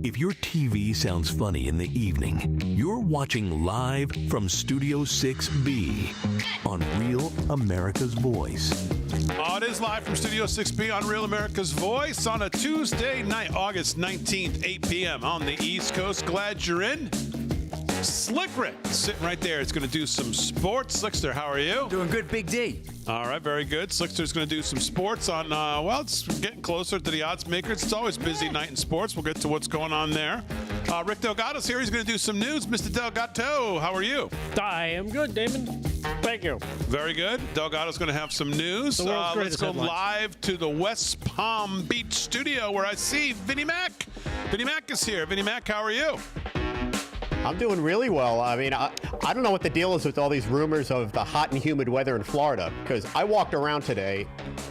If your TV sounds funny in the evening, you're watching live from Studio 6B on Real America's Voice. It is live from Studio 6B on Real America's Voice on a Tuesday night, August 19th, 8 p.m. on the East Coast. Glad you're in. Slick Rick sitting right there. It's going to do some sports. Slickster, how are you? Doing good, Big D. All right, very good. Slickster's going to do some sports on, it's getting closer to the odds makers. It's always a busy night in sports. We'll get to what's going on there. Rick Delgado's here. He's going to do some news. Mr. Delgado, how are you? I am good, Damon. Thank you. Very good. Delgado's going to have some news. Let's go live to the West Palm Beach studio where I see Vinnie Mac. Vinnie Mac is here. Vinnie Mac, how are you? I'm doing really well. I mean, I don't know what the deal is with all these rumors of the hot and humid weather in Florida, because I walked around today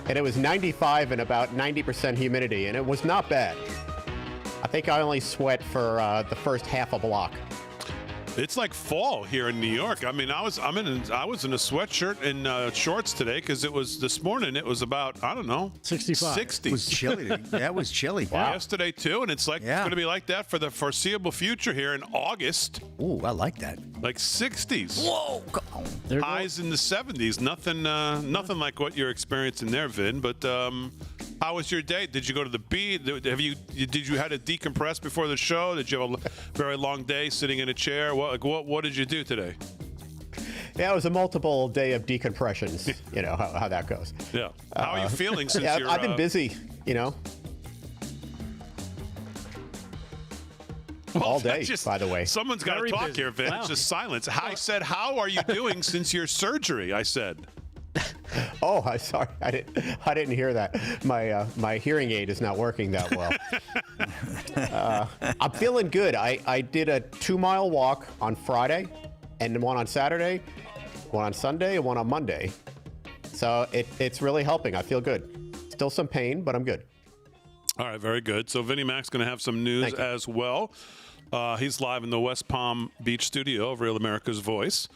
and it was 95 and about 90% humidity, and it was not bad. I think I only sweat for the first half a block. It's like fall here in New York. I mean, I was in a sweatshirt and shorts today because it was this morning. It was about 65. 60. It was chilly. That was chilly. Wow. Yesterday too, and it's like it's going to be like that for the foreseeable future here in August. Ooh, I like that. Like 60s. Whoa! Highs in the 70s. Nothing like what you're experiencing there, Vin. But how was your day? Did you go to the beach? Did you had to decompress before the show? Did you have a very long day sitting in a chair? What did you do today? Yeah, it was a multiple day of decompressions. You know how that goes. Yeah. How are you feeling since you're? I've been busy. All day, by the way. Someone's got to talk here, Vin. Wow. It's just silence. I said, how are you doing since your surgery? I said. Oh, I'm sorry. I didn't hear that. My hearing aid is not working that well. I'm feeling good. I did a 2-mile walk on Friday, and one on Saturday, one on Sunday, and one on Monday. So it's really helping. I feel good. Still some pain, but I'm good. All right, very good. So Vinnie Mac's going to have some news as well. He's live in the West Palm Beach studio of Real America's Voice.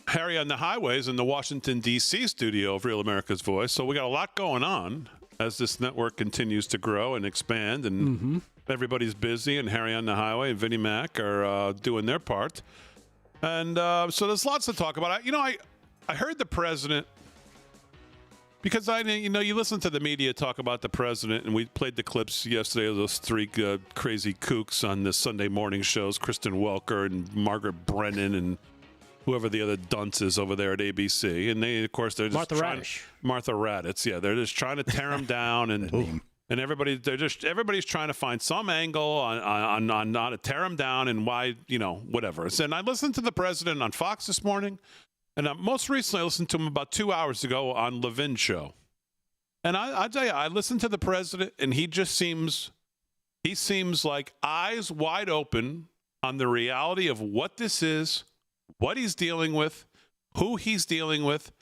Harry on the highways in the Washington, D.C. studio of Real America's Voice. So we got a lot going on as this network continues to grow and expand, and everybody's busy, and Harry on the highway and Vinnie Mac are doing their part. And so there's lots to talk about. I heard the president, because you listen to the media talk about the president, and we played the clips yesterday of those three crazy kooks on the Sunday morning shows, Kristen Welker and Margaret Brennan and whoever the other dunce is over there at ABC. And they're just Martha Raddatz. Yeah, they're just trying to tear him down, and everybody's trying to find some angle on how to tear him down and why, whatever. And I listened to the president on Fox this morning. And most recently, I listened to him about 2 hours ago on Levin's show. And I tell you, I listened to the president, and he seems like eyes wide open on the reality of what this is, what he's dealing with, who he's dealing with.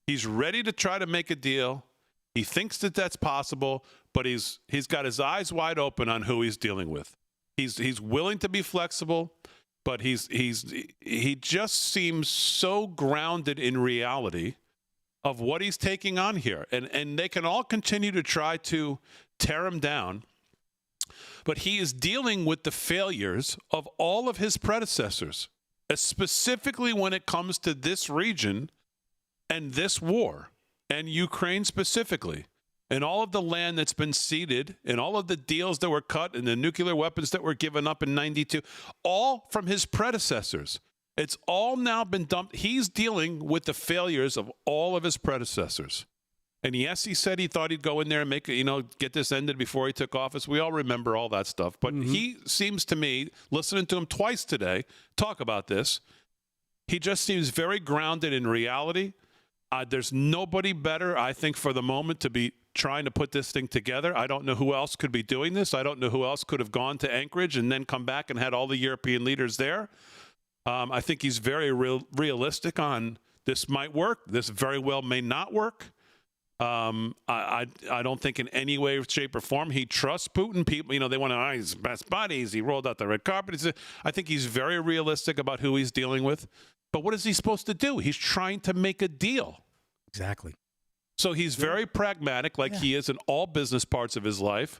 He's ready to try to make a deal. He thinks that that's possible, but he's got his eyes wide open on who he's dealing with. He's willing to be flexible. But he just seems so grounded in reality of what he's taking on here. And they can all continue to try to tear him down. But he is dealing with the failures of all of his predecessors, specifically when it comes to this region and this war, and Ukraine specifically. And all of the land that's been ceded, and all of the deals that were cut, and the nuclear weapons that were given up in 92, all from his predecessors. It's all now been dumped. He's dealing with the failures of all of his predecessors. And yes, he said he thought he'd go in there and get this ended before he took office. We all remember all that stuff. But he seems to me, listening to him twice today talk about this, he just seems very grounded in reality. There's nobody better, I think, for the moment to be trying to put this thing together. I don't know who else could be doing this. I don't know who else could have gone to Anchorage and then come back and had all the European leaders there. I think he's very realistic on this might work. This very well may not work. I don't think in any way, shape, or form he trusts Putin. People, they want to, he's best buddies. He rolled out the red carpet. I think he's very realistic about who he's dealing with. But what is he supposed to do? He's trying to make a deal. Exactly. So he's very pragmatic, like he is in all business parts of his life.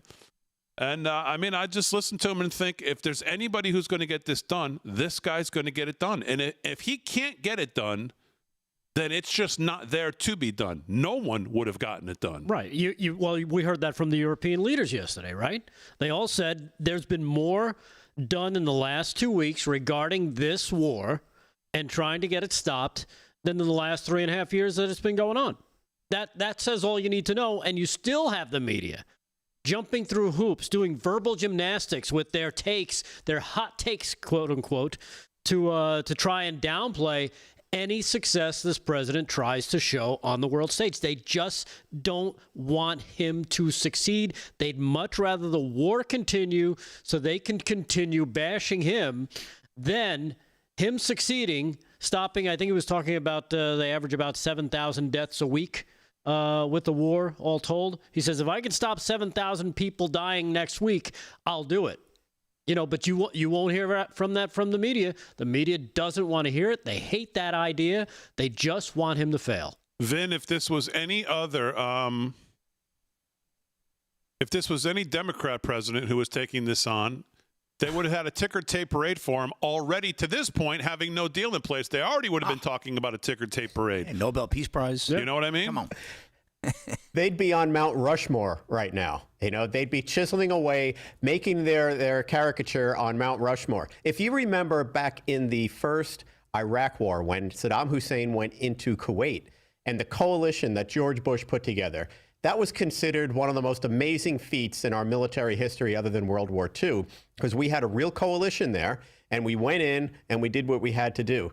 And, I just listen to him and think, if there's anybody who's going to get this done, this guy's going to get it done. And if he can't get it done, then it's just not there to be done. No one would have gotten it done. Right. Well, we heard that from the European leaders yesterday, right? They all said there's been more done in the last 2 weeks regarding this war and trying to get it stopped than in the last 3.5 years that it's been going on. That says all you need to know, and you still have the media jumping through hoops, doing verbal gymnastics with their takes, their hot takes, quote unquote, to try and downplay any success this president tries to show on the world stage. They just don't want him to succeed. They'd much rather the war continue so they can continue bashing him than him succeeding, stopping. I think he was talking about they average about 7,000 deaths a week with the war, all told. He says, if I can stop 7,000 people dying next week, I'll do it. But you won't hear from the media. The media doesn't want to hear it. They hate that idea. They just want him to fail. Vin, if this was any other, if this was any Democrat president who was taking this on, they would have had a ticker tape parade for him already to this point, having no deal in place. They already would have been talking about a ticker tape parade. And Nobel Peace Prize. You know what I mean? Come on. They'd be on Mount Rushmore right now. They'd be chiseling away, making their caricature on Mount Rushmore. If you remember back in the first Iraq war, when Saddam Hussein went into Kuwait and the coalition that George Bush put together, that was considered one of the most amazing feats in our military history other than World War II, because we had a real coalition there, and we went in and we did what we had to do.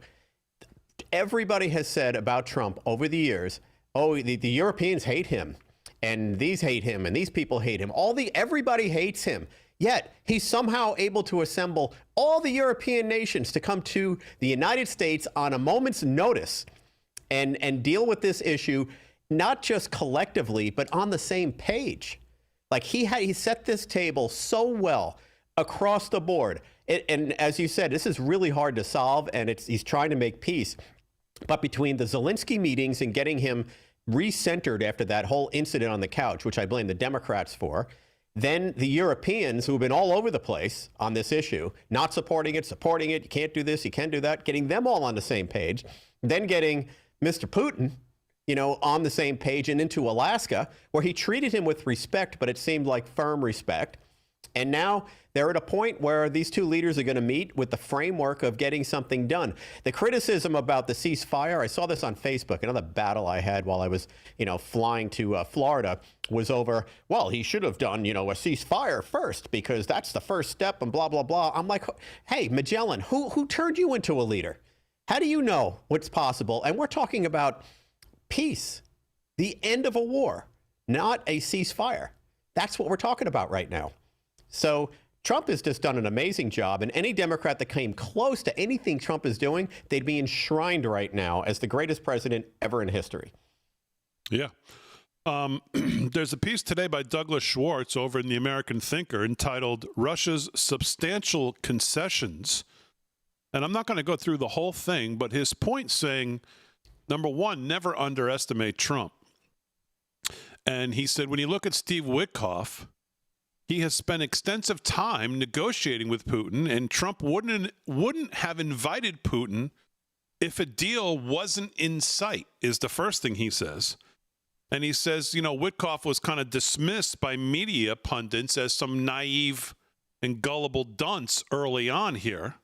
Everybody has said about Trump over the years, oh, the Europeans hate him, and these hate him, and these people hate him. Everybody hates him. Yet he's somehow able to assemble all the European nations to come to the United States on a moment's notice and deal with this issue, not just collectively, but on the same page. Like he set this table so well across the board. And as you said, this is really hard to solve, and he's trying to make peace. But between the Zelensky meetings and getting him recentered after that whole incident on the couch, which I blame the Democrats for, then the Europeans, who have been all over the place on this issue, not supporting it, you can't do this, you can't do that, getting them all on the same page, then getting Mr. Putin, on the same page and into Alaska, where he treated him with respect, but it seemed like firm respect. And now they're at a point where these two leaders are going to meet with the framework of getting something done. The criticism about the ceasefire, I saw this on Facebook, another battle I had while I was, flying to Florida, was over, well, he should have done, a ceasefire first because that's the first step and blah, blah, blah. I'm like, hey, Magellan, who turned you into a leader? How do you know what's possible? And we're talking about peace, the end of a war, not a ceasefire. That's what we're talking about right now. So Trump has just done an amazing job, and any Democrat that came close to anything Trump is doing, they'd be enshrined right now as the greatest president ever in history. Yeah. There's a piece today by Douglas Schwartz over in the American Thinker entitled Russia's Substantial Concessions. And I'm not going to go through the whole thing, but his point saying, number one, never underestimate Trump. And he said, when you look at Steve Witkoff, he has spent extensive time negotiating with Putin, and Trump wouldn't have invited Putin if a deal wasn't in sight, is the first thing he says. And he says, Witkoff was kind of dismissed by media pundits as some naive and gullible dunce early on here.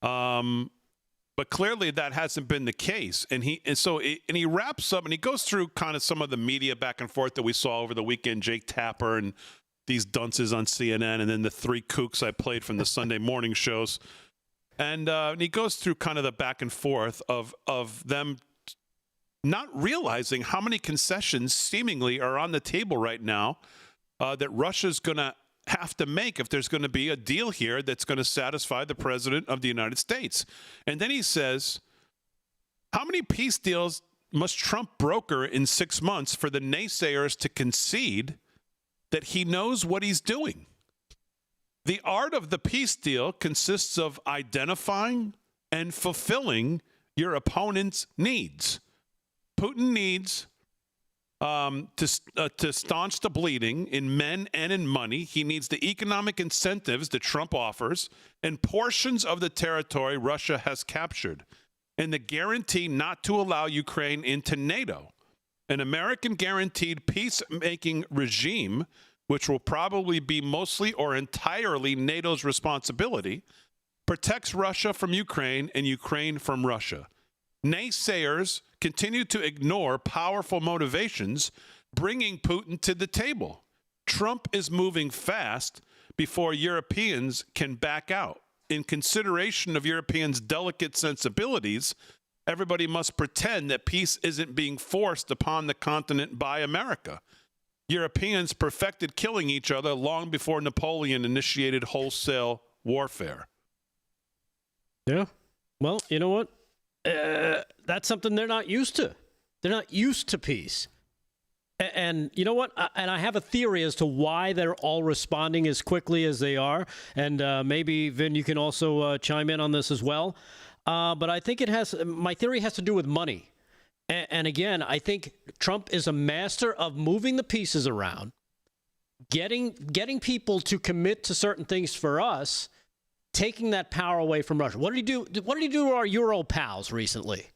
But clearly that hasn't been the case. And he wraps up and he goes through kind of some of the media back and forth that we saw over the weekend, Jake Tapper and these dunces on CNN, and then the three kooks I played from the Sunday morning shows. And he goes through kind of the back and forth of them not realizing how many concessions seemingly are on the table right now that Russia's going to have to make if there's going to be a deal here that's going to satisfy the president of the United States. And then he says, how many peace deals must Trump broker in 6 months for the naysayers to concede that he knows what he's doing? The art of the peace deal consists of identifying and fulfilling your opponent's needs. Putin needs To staunch the bleeding in men and in money, he needs the economic incentives that Trump offers and portions of the territory Russia has captured, and the guarantee not to allow Ukraine into NATO. An American guaranteed peacemaking regime, which will probably be mostly or entirely NATO's responsibility, protects Russia from Ukraine and Ukraine from Russia. Naysayers continue to ignore powerful motivations bringing Putin to the table. Trump is moving fast before Europeans can back out. In consideration of Europeans' delicate sensibilities, everybody must pretend that peace isn't being forced upon the continent by America. Europeans perfected killing each other long before Napoleon initiated wholesale warfare. Yeah. Well, you know what? That's something they're not used to. They're not used to peace. And you know what? And I have a theory as to why they're all responding as quickly as they are. And maybe, Vin, you can also chime in on this as well. But I think my theory has to do with money. And again, I think Trump is a master of moving the pieces around, getting people to commit to certain things for us, taking that power away from Russia. What did he do? What did he do to our Euro pals recently?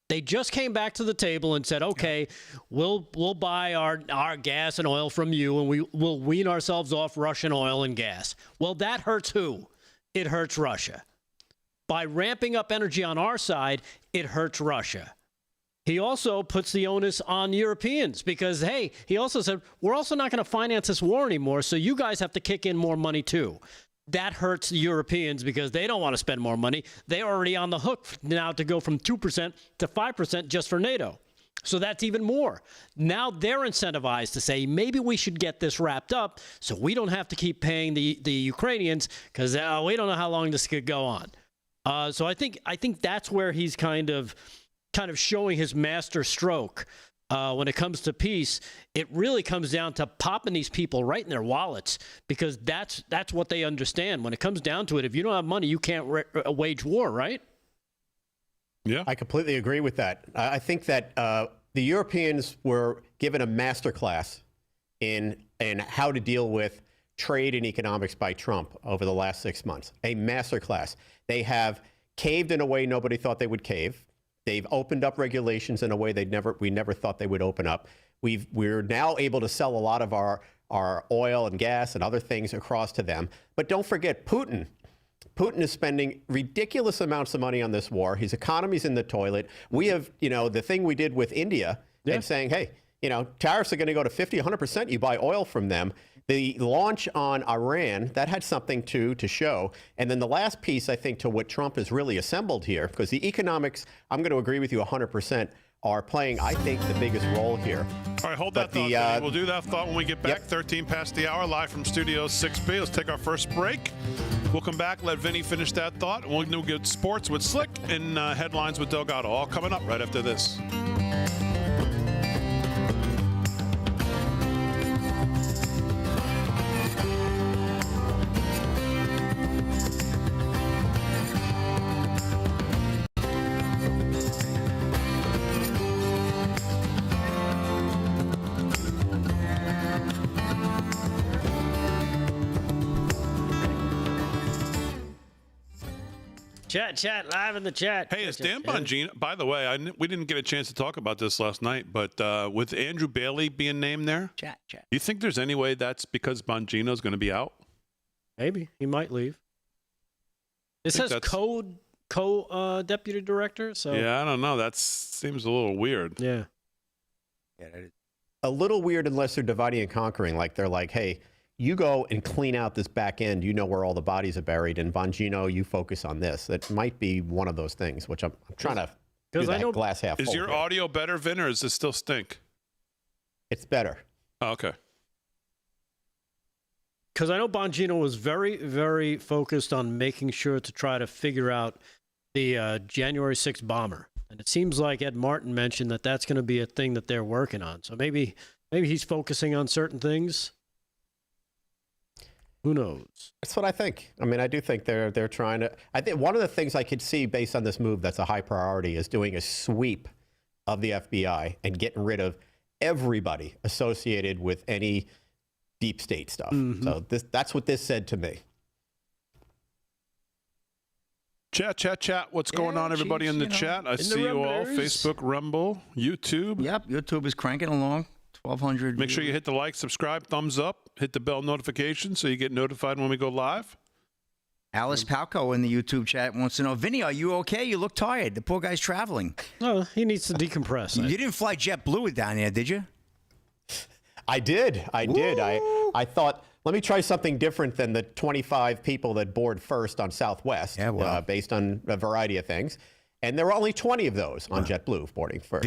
They just came back to the table and said, okay, we'll buy our gas and oil from you, and we'll wean ourselves off Russian oil and gas. Well, that hurts who? It hurts Russia. By ramping up energy on our side, it hurts Russia. He also puts the onus on Europeans because, hey, he also said, we're also not going to finance this war anymore, so you guys have to kick in more money too. That hurts the Europeans because they don't want to spend more money. They're already on the hook now to go from 2% to 5% just for NATO. So that's even more. Now they're incentivized to say, maybe we should get this wrapped up so we don't have to keep paying the Ukrainians because we don't know how long this could go on. So I think that's where he's kind of showing his master stroke. When it comes to peace, it really comes down to popping these people right in their wallets because that's what they understand. When it comes down to it, if you don't have money, you can't wage war, right? Yeah, I completely agree with that. I think that the Europeans were given a masterclass in how to deal with trade and economics by Trump over the last 6 months. A masterclass. They have caved in a way nobody thought they would cave. They've opened up regulations in a way we never thought they would open up. We're now able to sell a lot of our oil and gas and other things across to them. But don't forget Putin. Putin is spending ridiculous amounts of money on this war. His economy's in the toilet. We have, the thing we did with India and saying, hey, tariffs are going to go to 50, 100%. You buy oil from them. The launch on Iran, that had something to show. And then the last piece, I think, to what Trump has really assembled here, because the economics, I'm going to agree with you 100%, are playing, I think, the biggest role here. All right, hold that thought, Vinny. We'll do that thought when we get back. 13 past the hour, live from Studio 6B. Let's take our first break. We'll come back, let Vinny finish that thought, and we'll get sports with Slick and headlines with Delgado. All coming up right after this. Chat, live in the chat. Hey, it's Dan Bongino. By the way, we didn't get a chance to talk about this last night, but with Andrew Bailey being named there, do you think there's any way that's because Bongino's going to be out? Maybe. He might leave. It says co-deputy director. So yeah, I don't know. That seems a little weird. Yeah. A little weird unless they're dividing and conquering. Like they're like, hey, you go and clean out this back end. You know where all the bodies are buried. And Bongino, you focus on this. That might be one of those things, which I'm trying to do that glass half full. Is your audio better, Vin, or does this still stink? It's better. Oh, okay. Because I know Bongino was very, very focused on making sure to try to figure out the January 6th bomber. And it seems like Ed Martin mentioned that that's going to be a thing that they're working on. So maybe he's focusing on certain things. Who knows? That's what I think. I mean, I do think they're trying to. I think one of the things I could see based on this move that's a high priority is doing a sweep of the FBI and getting rid of everybody associated with any deep state stuff. So that's what this said to me. Chat. What's going on, everybody in the chat? I see you all. Facebook, Rumble, YouTube. Yep, YouTube is cranking along. 1,200. Make sure you hit the like, subscribe, thumbs up, hit the bell notification so you get notified when we go live. Alice Palco in the YouTube chat wants to know, Vinny, are you okay? You look tired. The poor guy's traveling. No, he needs to decompress. You didn't fly JetBlue down there, did you? I did. I thought, let me try something different than the 25 people that board first on Southwest, based on a variety of things. And there were only 20 of those on JetBlue boarding first.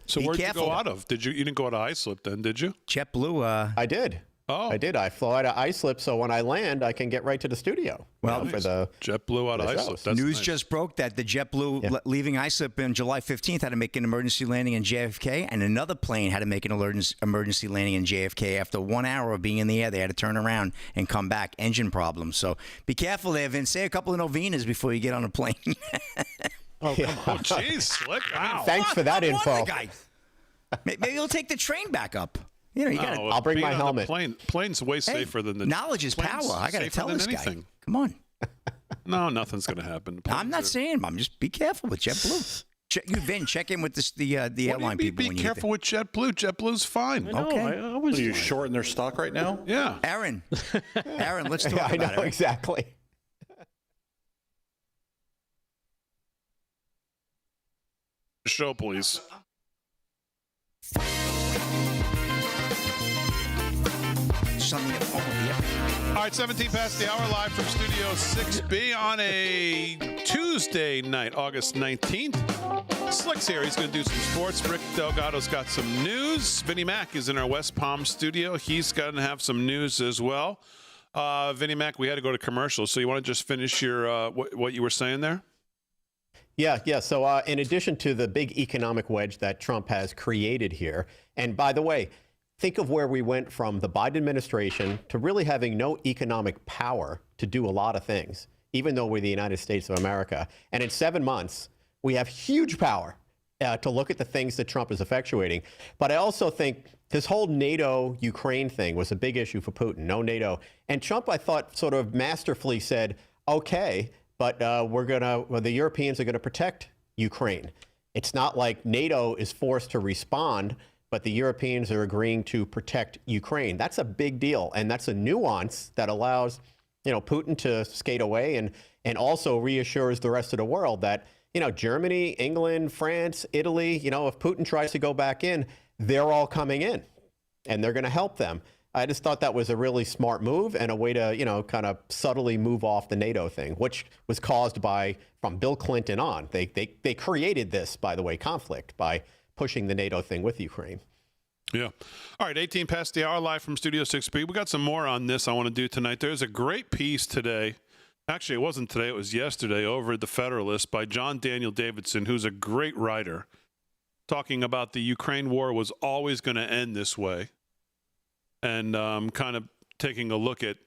So where'd you go out of? You didn't go out of Islip then, did you? JetBlue. I did. Oh, I did. I flew out of Islip, so when I land, I can get right to the studio. Well, for the JetBlue out of Islip. That's news nice. just broke that the JetBlue leaving Islip on July 15th had to make an emergency landing in JFK, and another plane had to make an emergency landing in JFK. After 1 hour of being in the air, they had to turn around and come back. Engine problems. So be careful there, Vince. Say a couple of novenas before you get on a plane. Oh, jeez, Slick. Wow. Thanks for that info. Maybe he'll take the train back up. You know, you got. I'll bring my helmet. Plane's way safer than the. Knowledge is power. I got to tell this guy. Come on. No, nothing's going to happen. I'm not saying. I'm just be careful with JetBlue. Vin, check in with the airline people. Be careful with JetBlue. JetBlue's fine. Okay. Are you shorting their stock right now? Yeah. Aaron, let's talk I about know it. exactly. Show, please. All right, 17 past the hour, live from Studio 6B on a Tuesday night, August 19th. Slick's here. He's going to do some sports. Rick Delgado's got some news. Vinnie Mac is in our West Palm studio. He's going to have some news as well. Vinnie Mac, we had to go to commercial, so you want to just finish your what you were saying there? Yeah. So in addition to the big economic wedge that Trump has created here, and by the way, think of where we went from the Biden administration to really having no economic power to do a lot of things, even though we're the United States of America. And in 7 months, we have huge power to look at the things that Trump is effectuating. But I also think this whole NATO-Ukraine thing was a big issue for Putin, no NATO. And Trump, I thought, sort of masterfully said, okay, but the Europeans are going to protect Ukraine. It's not like NATO is forced to respond, but the Europeans are agreeing to protect Ukraine. That's a big deal, and that's a nuance that allows, Putin to skate away and also reassures the rest of the world that, Germany, England, France, Italy, if Putin tries to go back in, they're all coming in, and they're going to help them. I just thought that was a really smart move and a way to, kind of subtly move off the NATO thing, which was caused from Bill Clinton on. They created this, by the way, conflict by pushing the NATO thing with Ukraine. Yeah. All right, 18 past the hour, live from Studio 6B. We got some more on this I want to do tonight. There's a great piece today. Actually, it wasn't today. It was yesterday over at The Federalist by John Daniel Davidson, who's a great writer, talking about the Ukraine war was always going to end this way. And kind of taking a look at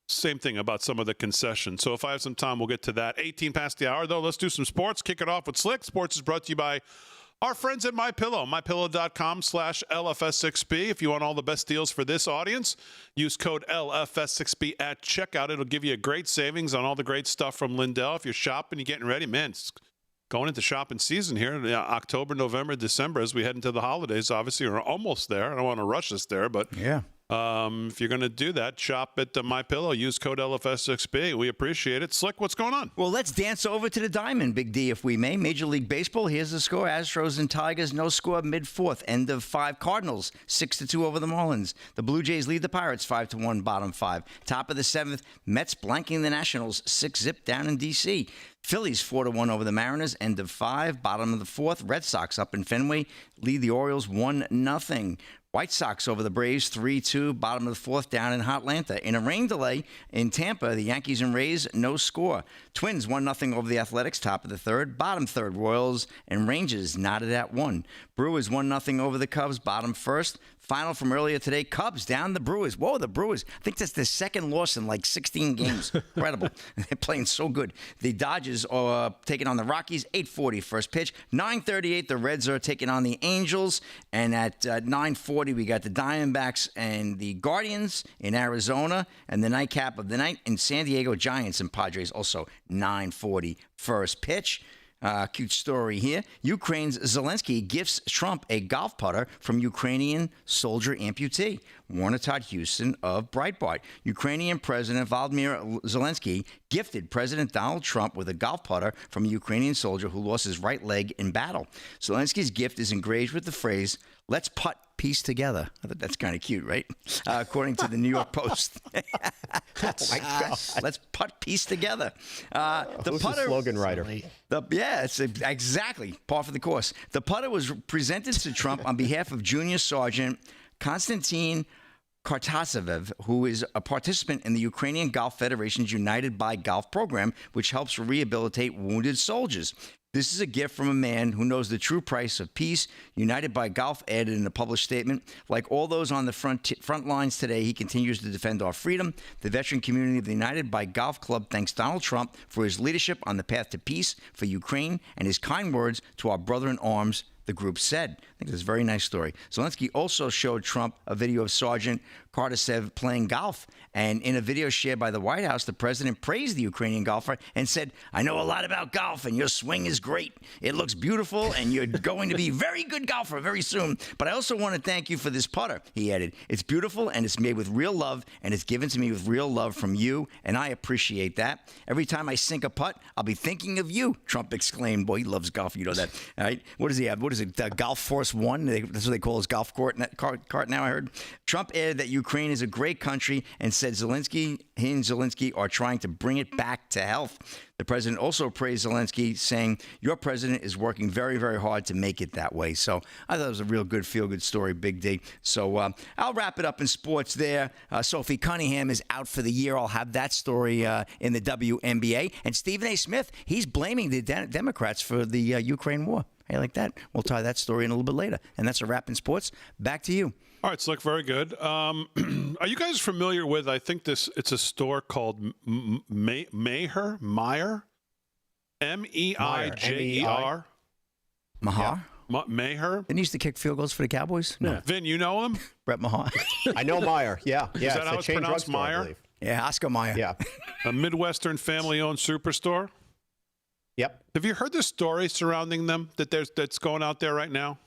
same thing about some of the concessions. So if I have some time, we'll get to that. 18 past the hour, though. Let's do some sports. Kick it off with Slick. Sports is brought to you by our friends at MyPillow, mypillow.com/LFS6B. If you want all the best deals for this audience, use code LFS6B at checkout. It'll give you a great savings on all the great stuff from Lindell. If you're shopping, you're getting ready, man, it's going into shopping season here. October, November, December, as we head into the holidays, obviously, we're almost there. I don't want to rush us there, but yeah. If you're going to do that, shop at MyPillow. Use code LFS6B. We appreciate it. Slick, what's going on? Well, let's dance over to the diamond, Big D, if we may. Major League Baseball, here's the score. Astros and Tigers, no score, mid-fourth. End of 5. Cardinals, 6-2 over the Marlins. The Blue Jays lead the Pirates, 5-1, bottom 5. Top of the 7th, Mets blanking the Nationals, 6-0 down in D.C. Phillies 4-1 over the Mariners, end of 5. Bottom of the 4th, Red Sox up in Fenway, lead the Orioles 1-0. White Sox over the Braves 3-2, bottom of the 4th down in Hotlanta. In a rain delay in Tampa, the Yankees and Rays, no score. Twins 1-0 over the Athletics, top of the 3rd. Bottom 3rd, Royals and Rangers knotted at 1. Brewers 1-0 over the Cubs, bottom 1st. Final from earlier today, Cubs down the Brewers. Whoa, the Brewers. I think that's their second loss in like 16 games. Incredible. They're playing so good. The Dodgers Dodgers are taking on the Rockies, 8:40 first pitch. 9:38, the Reds are taking on the Angels. And at 9:40, we got the Diamondbacks and the Guardians in Arizona. And the nightcap of the night in San Diego, Giants and Padres, also 9:40 first pitch. Cute story here. Ukraine's Zelensky gifts Trump a golf putter from Ukrainian soldier amputee. Warner Todd Houston of Breitbart. Ukrainian President Volodymyr Zelensky gifted President Donald Trump with a golf putter from a Ukrainian soldier who lost his right leg in battle. Zelensky's gift is engraved with the phrase, "Let's putt peace together." I thought that's kind of cute, right? According to the New York Post. Oh my God. Let's putt peace together. The Who's putter, the slogan writer? it's exactly par for the course. The putter was presented to Trump on behalf of Junior Sergeant Konstantin Kartasev, who is a participant in the Ukrainian Golf Federation's United by Golf program, which helps rehabilitate wounded soldiers. This is a gift from a man who knows the true price of peace. United by Golf added in a published statement, like all those on the front lines today, he continues to defend our freedom. The veteran community of the United by Golf Club thanks Donald Trump for his leadership on the path to peace for Ukraine and his kind words to our brother in arms, the group said. I think that's a very nice story. Zelensky also showed Trump a video of Sergeant Kartasev playing golf. And in a video shared by the White House, the president praised the Ukrainian golfer and said, "I know a lot about golf, and your swing is great. It looks beautiful, and you're going to be a very good golfer very soon. But I also want to thank you for this putter," he added. "It's beautiful, and it's made with real love, and it's given to me with real love from you, and I appreciate that. Every time I sink a putt, I'll be thinking of you," Trump exclaimed. Boy, he loves golf. You know that. All right? What does he have? What is it? Golf Force One? That's what they call his golf cart now, I heard. Trump added that Ukraine is a great country and said he and Zelensky are trying to bring it back to health. The president also praised Zelensky, saying, "Your president is working very, very hard to make it that way." So I thought it was a real good, feel-good story, Big D. So I'll wrap it up in sports there. Sophie Cunningham is out for the year. I'll have that story in the WNBA. And Stephen A. Smith, he's blaming the Democrats for the Ukraine war. How you like that? We'll tie that story in a little bit later. And that's a wrap in sports. Back to you. All right, Slick, very good. Are you guys familiar with, I think it's a store called Meijer? Meijer? M-E-I-J-E-R? Mahar? Meijer? Didn't he used to kick field goals for the Cowboys? No. Vin, you know him? Brett Mahar. I know Meyer. Yeah. Is that how it's pronounced, Meyer? Yeah, Oscar Mayer. Yeah. A Midwestern family-owned superstore? Yep. Have you heard the story surrounding them that's going out there right now?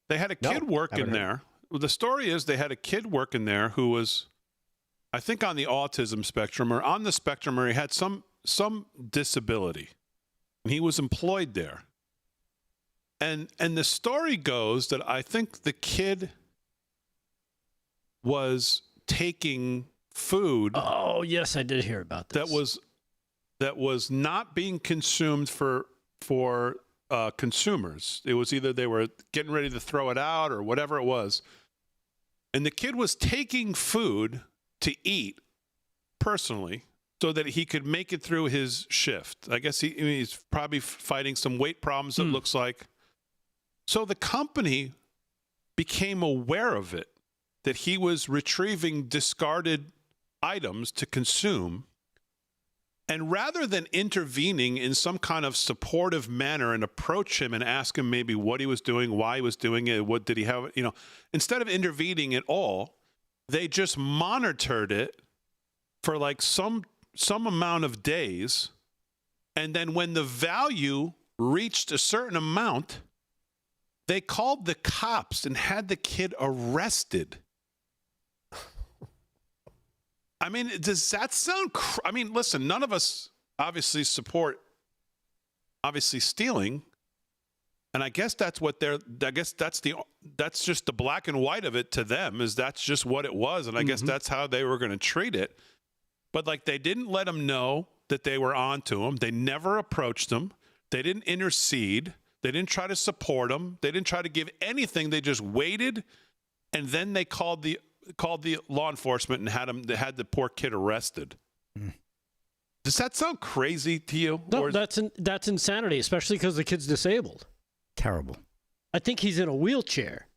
They had a kid working there. Well, the story is they had a kid working there who was, I think, on the autism spectrum or on the spectrum, or he had some disability, and he was employed there. And the story goes that I think the kid was taking food. Oh, yes, I did hear about this. That was not being consumed for consumers. It was either they were getting ready to throw it out or whatever it was. And the kid was taking food to eat personally so that he could make it through his shift. I guess he's probably fighting some weight problems, it looks like. So the company became aware of it, that he was retrieving discarded items to consume. And rather than intervening in some kind of supportive manner and approach him and ask him maybe what he was doing, why he was doing it, what did he have, instead of intervening at all, they just monitored it for like some amount of days. And then when the value reached a certain amount, they called the cops and had the kid arrested. I mean, does that sound? Listen, none of us obviously support stealing, and I guess that's what that's just the black and white of it to them. Is that's just what it was, and I guess that's how they were going to treat it. But like, they didn't let them know that they were onto him. They never approached him. They didn't intercede. They didn't try to support him. They didn't try to give anything. They just waited, and then they called the law enforcement and had the poor kid arrested. Does that sound crazy to you? No, that's insanity, especially because the kid's disabled. Terrible. I think he's in a wheelchair.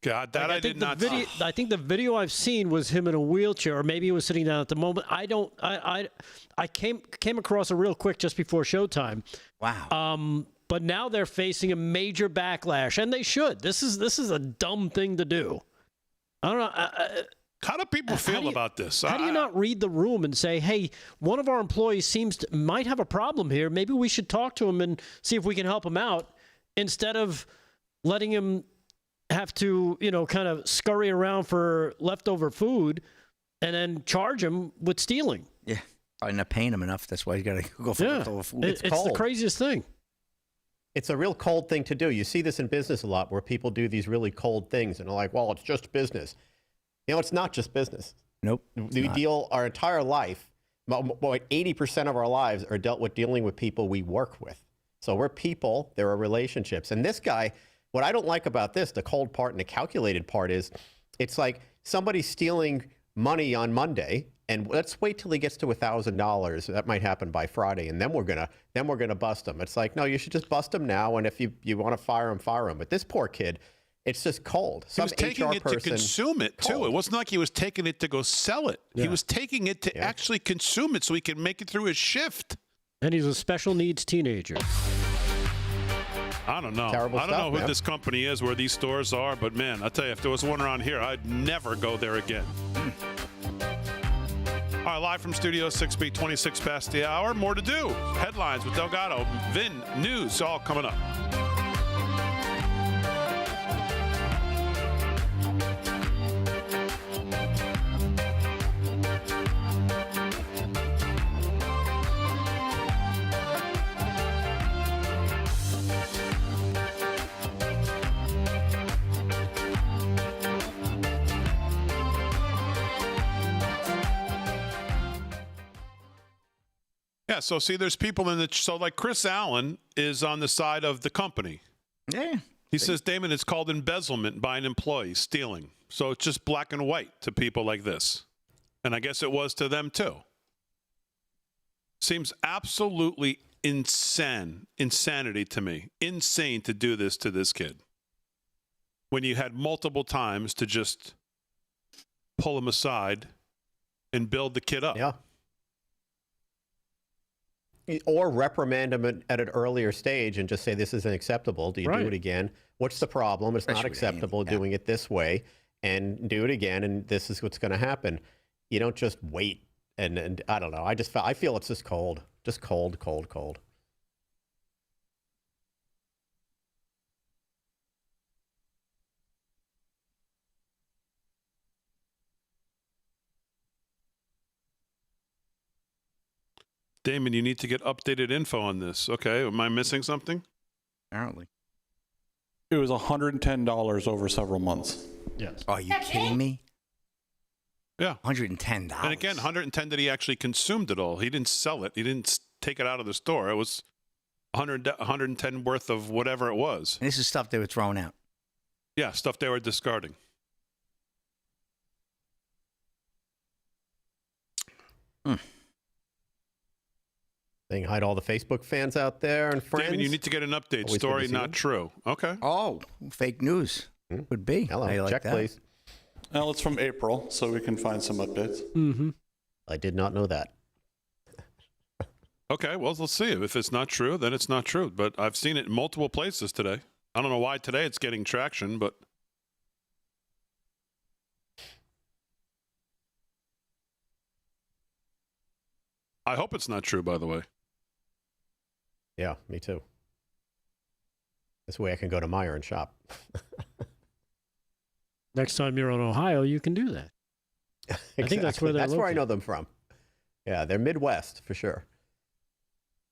God, that I did not see. I think the video I've seen was him in a wheelchair, or maybe he was sitting down at the moment. I came across it real quick just before showtime. Wow. But now they're facing a major backlash, and they should. This is a dumb thing to do. I don't know. How do people feel about this? How do you not read the room and say, hey, one of our employees might have a problem here. Maybe we should talk to him and see if we can help him out, instead of letting him have to, kind of scurry around for leftover food and then charge him with stealing. Yeah. Probably not paying him enough. That's why he's got to go for leftover food. It's the craziest thing. It's a real cold thing to do. You see this in business a lot, where people do these really cold things and are like, well, it's just business. It's not just business. Nope. We deal our entire life, 80% of our lives are dealt with dealing with people we work with. So we're people, there are relationships. And this guy, what I don't like about this, the cold part and the calculated part, is it's like somebody's stealing money on Monday, and let's wait till he gets to $1,000. That might happen by Friday, and then we're gonna bust him. It's like, no, you should just bust him now, and if you want to fire him, fire him. But this poor kid, it's just cold. He was taking it to consume it, too. It wasn't like he was taking it to go sell it. Yeah. He was taking it to actually consume it so he could make it through his shift. And he's a special needs teenager. I don't know. Terrible I don't know who man. this company is, where these stores are, but man, I'll tell you, if there was one around here, I'd never go there again. All right, live from Studio 6B, 26 past the hour. More to do. Headlines with Delgado, Vin, news, all coming up. Yeah, so see, there's people so like Chris Allen is on the side of the company. Yeah. He says, Damon, it's called embezzlement by an employee, stealing. So it's just black and white to people like this. And I guess it was to them too. Seems absolutely insanity to me. Insane to do this to this kid. When you had multiple times to just pull him aside and build the kid up. Yeah. Or reprimand him at an earlier stage and just say, this isn't acceptable. Do you do it again? What's the problem? It's not acceptable doing it this way, and do it again, and this is what's going to happen. You don't just wait. And I don't know. I feel it's just cold. Just cold. Damon, you need to get updated info on this. Okay, am I missing something? Apparently. It was $110 over several months. Yes. Are you kidding me? Yeah. $110. And again, 110 that he actually consumed it all. He didn't sell it. He didn't take it out of the store. It was 110 worth of whatever it was. And this is stuff they were throwing out. Yeah, stuff they were discarding. Saying hi to all the Facebook fans out there and friends. Damon, you need to get an update. Always Story not true. Okay. Oh, fake news. Would be. Hello, I like check that. please. Well, it's from April, so we can find some updates. Mm-hmm. I did not know that. Okay, well, let's see. If it's not true, then it's not true. But I've seen it in multiple places today. I don't know why today it's getting traction, but I hope it's not true, by the way. Yeah, me too. This way I can go to Meijer and shop. Next time you're on Ohio, you can do that. Exactly. I think that's where they're That's where I located. know them from. Yeah, they're Midwest for sure.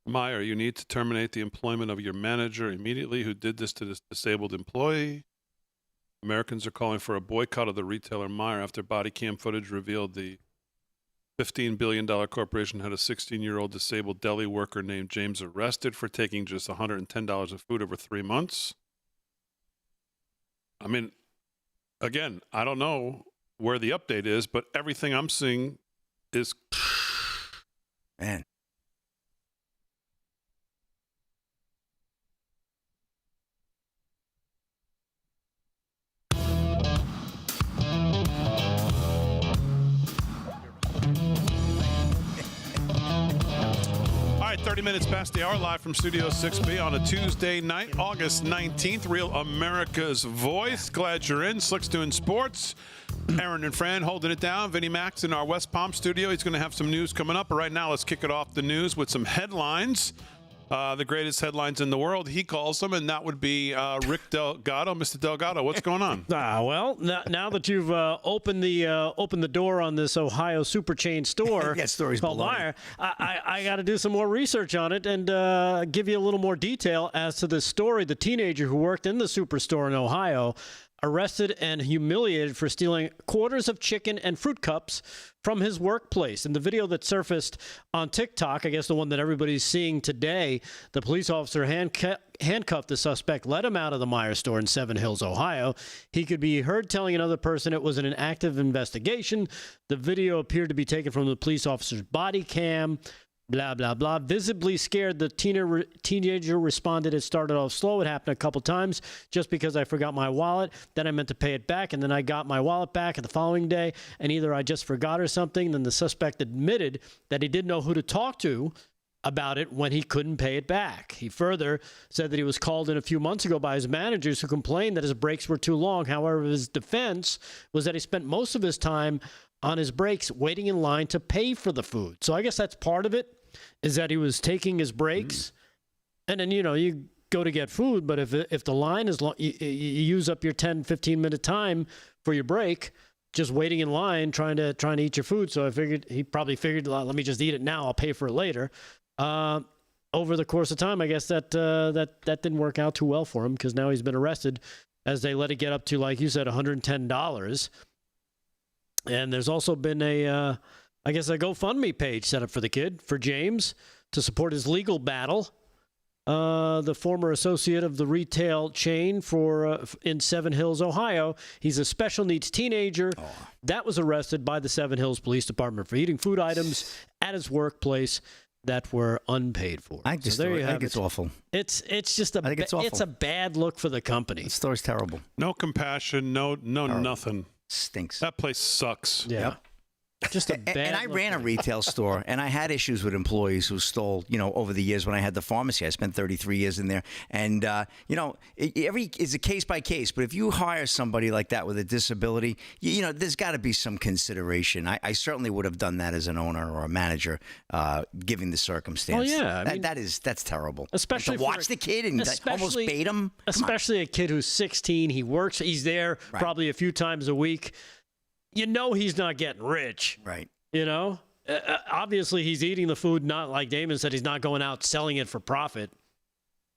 Meyer, you need to terminate the employment of your manager immediately who did this to this disabled employee. Americans are calling for a boycott of the retailer Meyer after body cam footage revealed the $15 billion corporation had a 16-year-old disabled deli worker named James arrested for taking just $110 of food over 3 months. I mean, again, I don't know where the update is, but everything I'm seeing is... Man. minutes past the hour, live from Studio 6B on a Tuesday night, August 19th. Real America's Voice. Glad you're in. Slick's doing sports. Aaron and Fran holding it down. Vinnie Mac's in our West Palm studio. He's going to have some news coming up. But right now, let's kick it off the news with some headlines. The greatest headlines in the world, he calls them, and that would be Rick Delgado. Mr. Delgado, what's going on? Well, now that you've opened the door on this Ohio super chain store That story's called baloney. Liar, I got to do some more research on it and give you a little more detail as to this story. The teenager who worked in the superstore in Ohio arrested and humiliated for stealing quarters of chicken and fruit cups from his workplace. In the video that surfaced on TikTok, I guess the one that everybody's seeing today, the police officer handcuffed the suspect, let him out of the Meijer store in Seven Hills, Ohio. He could be heard telling another person it was an active investigation. The video appeared to be taken from the police officer's body cam. Blah, blah, blah. Visibly scared, the teenager responded, it started off slow. It happened a couple times just because I forgot my wallet. Then I meant to pay it back, and then I got my wallet back the following day, and either I just forgot or something. Then the suspect admitted that he didn't know who to talk to about it when he couldn't pay it back. He further said that he was called in a few months ago by his managers who complained that his breaks were too long. However, his defense was that he spent most of his time on his breaks waiting in line to pay for the food. So I guess that's part of it, is that he was taking his breaks. And then, you go to get food, but if the line is long, you use up your 10, 15-minute time for your break just waiting in line trying to eat your food. So he probably figured, let me just eat it now, I'll pay for it later. Over the course of time, I guess that didn't work out too well for him, because now he's been arrested as they let it get up to, like you said, $110. And there's also been a GoFundMe page set up for the kid, for James, to support his legal battle. The former associate of the retail chain in Seven Hills, Ohio. He's a special needs teenager that was arrested by the Seven Hills Police Department for eating food items at his workplace that were unpaid for. I think it's awful. It's just it's a bad look for the company. The store's terrible. No compassion, no nothing. Stinks. That place sucks. Yeah. Yep. Just a bad and I ran a retail store, and I had issues with employees who stole, over the years when I had the pharmacy. I spent 33 years in there. And, it's a case by case. But if you hire somebody like that with a disability, there's got to be some consideration. I certainly would have done that as an owner or a manager, given the circumstance. Well, yeah. That's terrible. Especially and to watch the kid and almost bait him. Especially a kid who's 16. He's there probably a few times a week. He's not getting rich. Right. Obviously, he's eating the food, not like Damon said, he's not going out selling it for profit.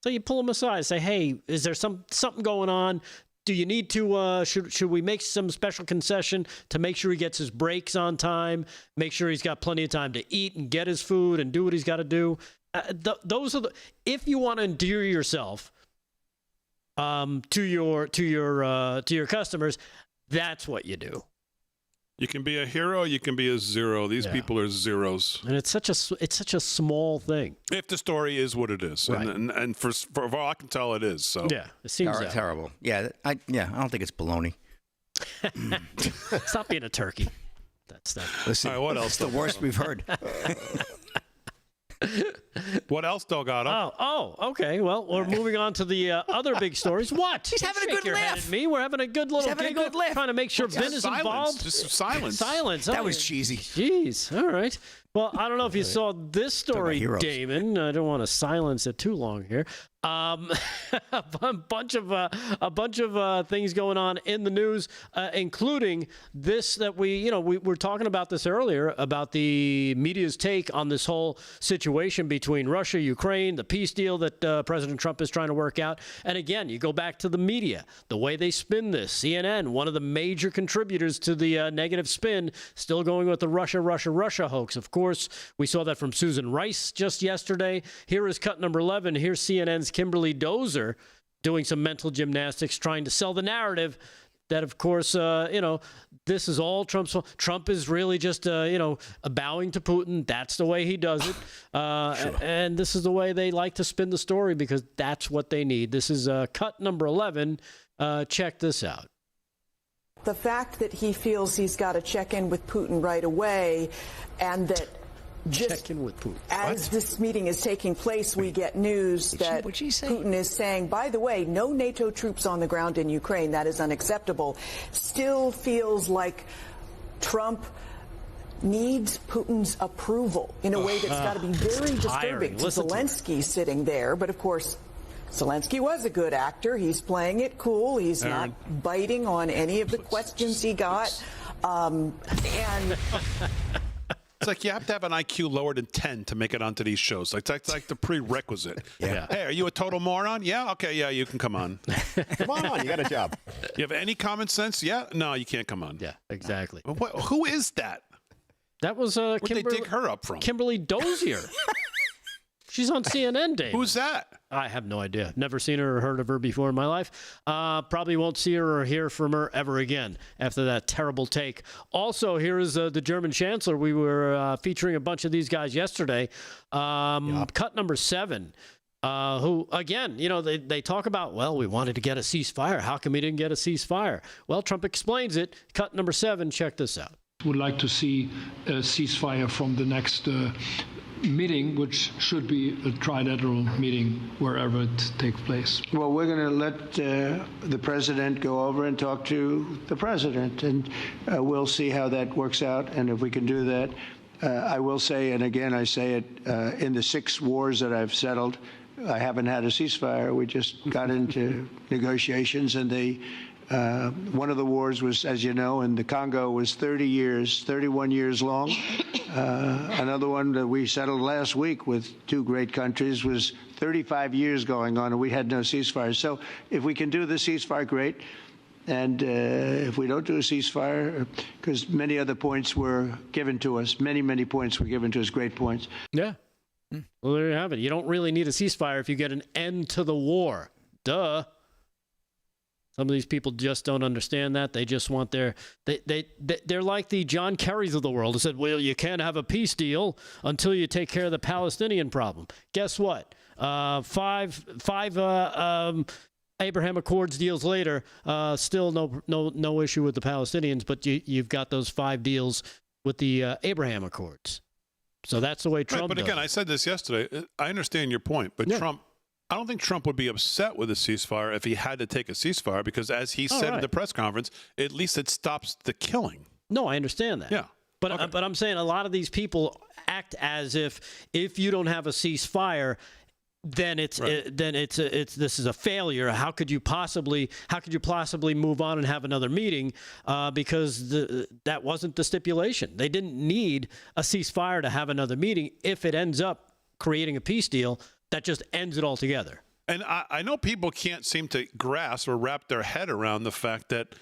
So you pull him aside, say, hey, is there something going on? Do you need to, should we make some special concession to make sure he gets his breaks on time, make sure he's got plenty of time to eat and get his food and do what he's got to do? Those are if you want to endear yourself to your customers, that's what you do. You can be a hero, you can be a zero. These people are zeros. And it's such a small thing. If the story is what it is. Right. And for all I can tell, it is. So. Yeah, it seems terrible. Yeah, I don't think it's baloney. Stop being a turkey. That stuff. Listen, all right, what else? It's the worst we've heard. What else, Delgado? Okay. Well, we're moving on to the other big stories. What? He's having a good your laugh. Head at me. We're having a good little giggle, laugh. trying to make sure Vin is involved. Just silence. Silence. That was cheesy. Jeez. All right. Well, I don't know if you saw this story, Damon. I don't want to silence it too long here. A bunch of things going on in the news, including this that we were talking about this earlier about the media's take on this whole situation between Russia, Ukraine, the peace deal that President Trump is trying to work out. And again, you go back to the media, the way they spin this. CNN, one of the major contributors to the negative spin, still going with the Russia hoax. Of course, we saw that from Susan Rice just yesterday. Here is cut number 11. Here's CNN's Kimberly Dozer doing some mental gymnastics, trying to sell the narrative that, of course, this is all Trump's fault. Trump is really just, bowing to Putin. That's the way he does it. And this is the way they like to spin the story because that's what they need. This is cut number 11. Check this out. The fact that he feels he's got to check in with Putin right away and that Check in with Putin. As this meeting is taking place, we get news that Putin is saying, by the way, no NATO troops on the ground in Ukraine. That is unacceptable. Still feels like Trump needs Putin's approval in a way that's got to be very disturbing to Zelensky sitting there. But of course, Zelensky was a good actor. He's playing it cool. He's not biting on any of the questions he got. And it's like you have to have an IQ lower than 10 to make it onto these shows. Like that's like the prerequisite. Yeah. Hey, are you a total moron? Yeah. Okay. Yeah, you can come on. Come on, you got a job. You have any common sense? Yeah. No, you can't come on. Yeah, exactly. Who is that? That was Where'd they dig her up from? Kimberly Dozier. She's on CNN, Dave. Who's that? I have no idea. Never seen her or heard of her before in my life. Probably won't see her or hear from her ever again after that terrible take. Also, here is the German Chancellor. We were featuring a bunch of these guys yesterday. Cut number 7. Who, again, they talk about, well, we wanted to get a ceasefire. How come we didn't get a ceasefire? Well, Trump explains it. Cut number 7. Check this out. Would like to see a ceasefire from the next meeting, which should be a trilateral meeting wherever it takes place. Well, we're going to let the president go over and talk to the president, and we'll see how that works out. And if we can do that, I will say, and again, I say it, in the 6 wars that I've settled, I haven't had a ceasefire. We just got into negotiations, and one of the wars was, as you know, in the Congo was 31 years long. Another one that we settled last week with 2 great countries was 35 years going on, and we had no ceasefire. So if we can do the ceasefire, great. And if we don't do a ceasefire, because many other points were given to us, many points were given to us, great points. Yeah. Well, there you have it. You don't really need a ceasefire if you get an end to the war. Duh. Some of these people just don't understand that. They just want they're like the John Kerrys of the world who said, well, you can't have a peace deal until you take care of the Palestinian problem. Guess what? Five Abraham Accords deals later, still no issue with the Palestinians, but you've got those 5 deals with the Abraham Accords. So that's the way Trump But again, I said this yesterday. I understand your point, but Trump, I don't think Trump would be upset with a ceasefire if he had to take a ceasefire because, as he said at the press conference, at least it stops the killing. No, I understand that. Yeah. But but I'm saying a lot of these people act as if you don't have a ceasefire, then this is a failure. How could you possibly move on and have another meeting? Because that wasn't the stipulation. They didn't need a ceasefire to have another meeting if it ends up creating a peace deal that just ends it all together. And I know people can't seem to grasp or wrap their head around the fact that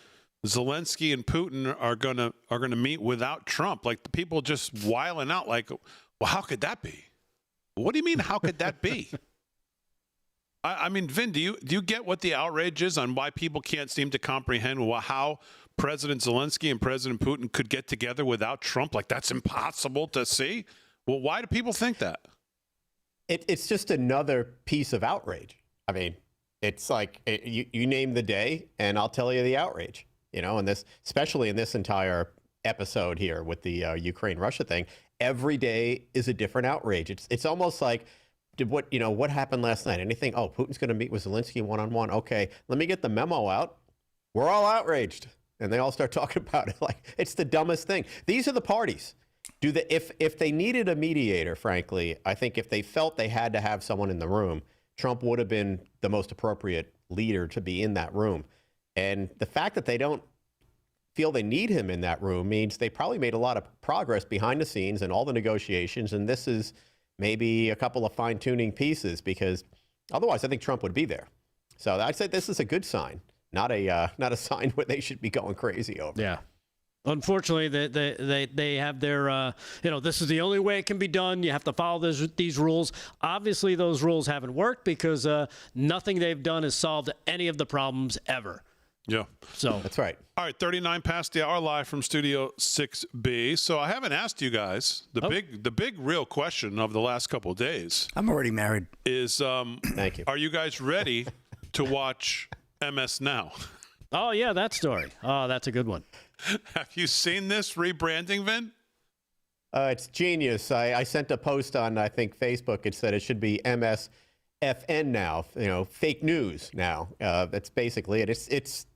Zelensky and Putin are gonna meet without Trump. Like the people just wiling out, like, well, how could that be? What do you mean? How could that be? I mean, Vin, do you get what the outrage is on why people can't seem to comprehend how President Zelensky and President Putin could get together without Trump? Like that's impossible to see. Well, why do people think that? It's just another piece of outrage. I mean, it's like you name the day, and I'll tell you the outrage. And this, especially in this entire episode here with the Ukraine-Russia thing, every day is a different outrage. It's almost like, what happened last night? Anything? Oh, Putin's going to meet with Zelensky one-on-one. Okay, let me get the memo out. We're all outraged, and they all start talking about it like it's the dumbest thing. These are the parties. If they needed a mediator, frankly, I think if they felt they had to have someone in the room, Trump would have been the most appropriate leader to be in that room. And the fact that they don't feel they need him in that room means they probably made a lot of progress behind the scenes in all the negotiations. And this is maybe a couple of fine-tuning pieces, because otherwise I think Trump would be there. So I'd say this is a good sign, not a sign where they should be going crazy over. Yeah. Unfortunately, they have their, this is the only way it can be done. You have to follow these rules. Obviously, those rules haven't worked because nothing they've done has solved any of the problems ever. Yeah. So that's right. All right, 39 past the hour, live from Studio 6B. So I haven't asked you guys the big real question of the last couple of days. I'm already married. Is thank you. Are you guys ready to watch MS Now? Oh yeah, that story. Oh, that's a good one. Have you seen this rebranding, Vin? It's genius. I sent a post on, I think, Facebook. It said it should be MSFN now, fake news now. That's basically it. It's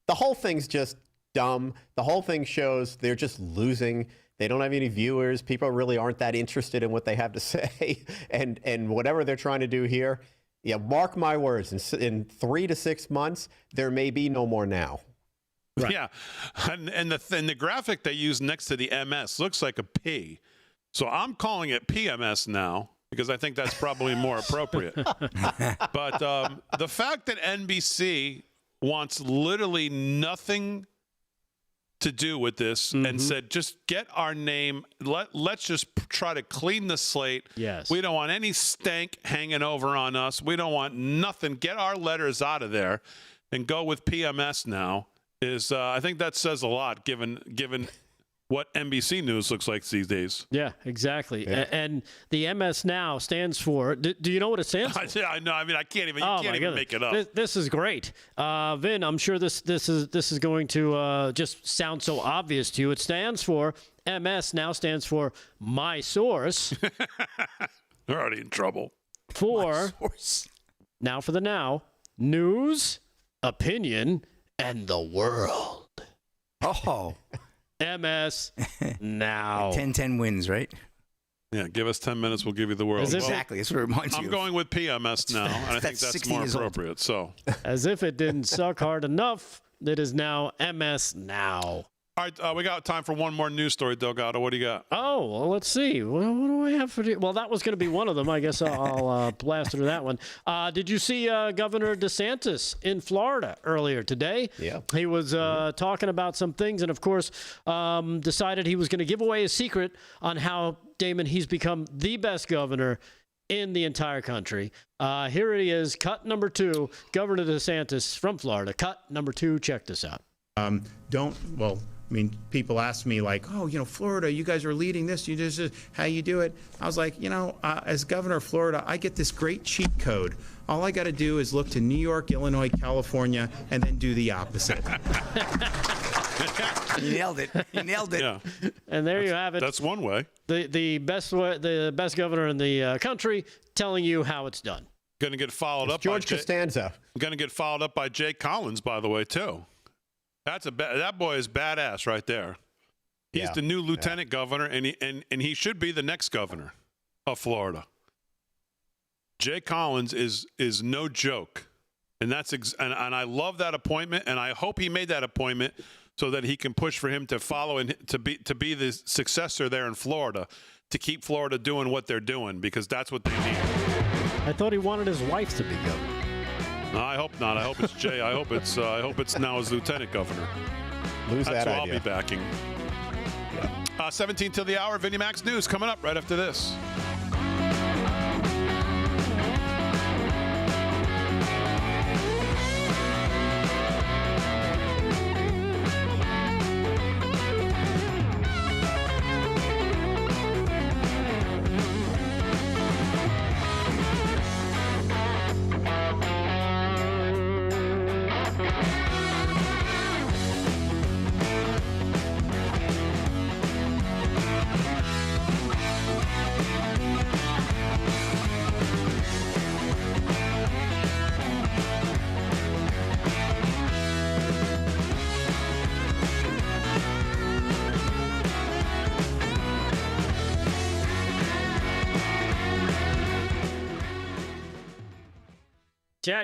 the whole thing's just dumb. The whole thing shows they're just losing. They don't have any viewers. People really aren't that interested in what they have to say. And whatever they're trying to do here, mark my words, in 3 to 6 months, there may be no more now. Right. Yeah, and the graphic they use next to the MS looks like a P, so I'm calling it PMS now because I think that's probably more appropriate. But the fact that NBC wants literally nothing to do with this and said, just get our name, let's just try to clean the slate. Yes, we don't want any stank hanging over on us. We don't want nothing. Get our letters out of there and go with PMS now. I think that says a lot given what NBC News looks like these days. Yeah, exactly. Yeah. And the MS Now stands for. Do you know what it stands for? I know. I mean, I can't even. You can't even make it up. This is great, Vin. I'm sure this is going to just sound so obvious to you. It stands for MS. Now stands for My Source. They're already in trouble. For now, for the now, news, opinion, and the world. Oh. MS Now. 10-10 wins, right? Yeah, give us 10 minutes, we'll give you the world. Exactly. That's what it reminds you I'm of. going with PMS now, and I think that's more appropriate. So, as if it didn't suck hard enough, it is now MS Now. All right, we got time for one more news story, Delgado. What do you got? Oh, well, let's see. What do I have for you? Well, that was going to be one of them. I guess I'll blast through that one. Did you see Governor DeSantis in Florida earlier today? Yeah. He was talking about some things and, of course, decided he was going to give away a secret on how, Damon, he's become the best governor in the entire country. Here it is, cut number 2, Governor DeSantis from Florida. Cut number 2, check this out. I mean, people ask me like, oh, Florida, you guys are leading this. You just how you do it. I was like, as governor of Florida, I get this great cheat code. All I got to do is look to New York, Illinois, California, and then do the opposite. You nailed it. Yeah. And there you have it. That's one way. The best governor in the country telling you how it's done. Going to get followed up George by Costanza. Going to get followed up by Jay Collins, by the way, too. That boy is badass right there. He's the new lieutenant governor, and he should be the next governor of Florida. Jay Collins is no joke, and and I love that appointment, and I hope he made that appointment so that he can push for him to follow and to be the successor there in Florida, to keep Florida doing what they're doing, because that's what they need. I thought he wanted his wife to be governor. No, I hope not. I hope it's Jay. I hope it's now as lieutenant governor. Lose That's that who idea. I'll be backing. 17 till the hour. Vinny Mac's News coming up right after this.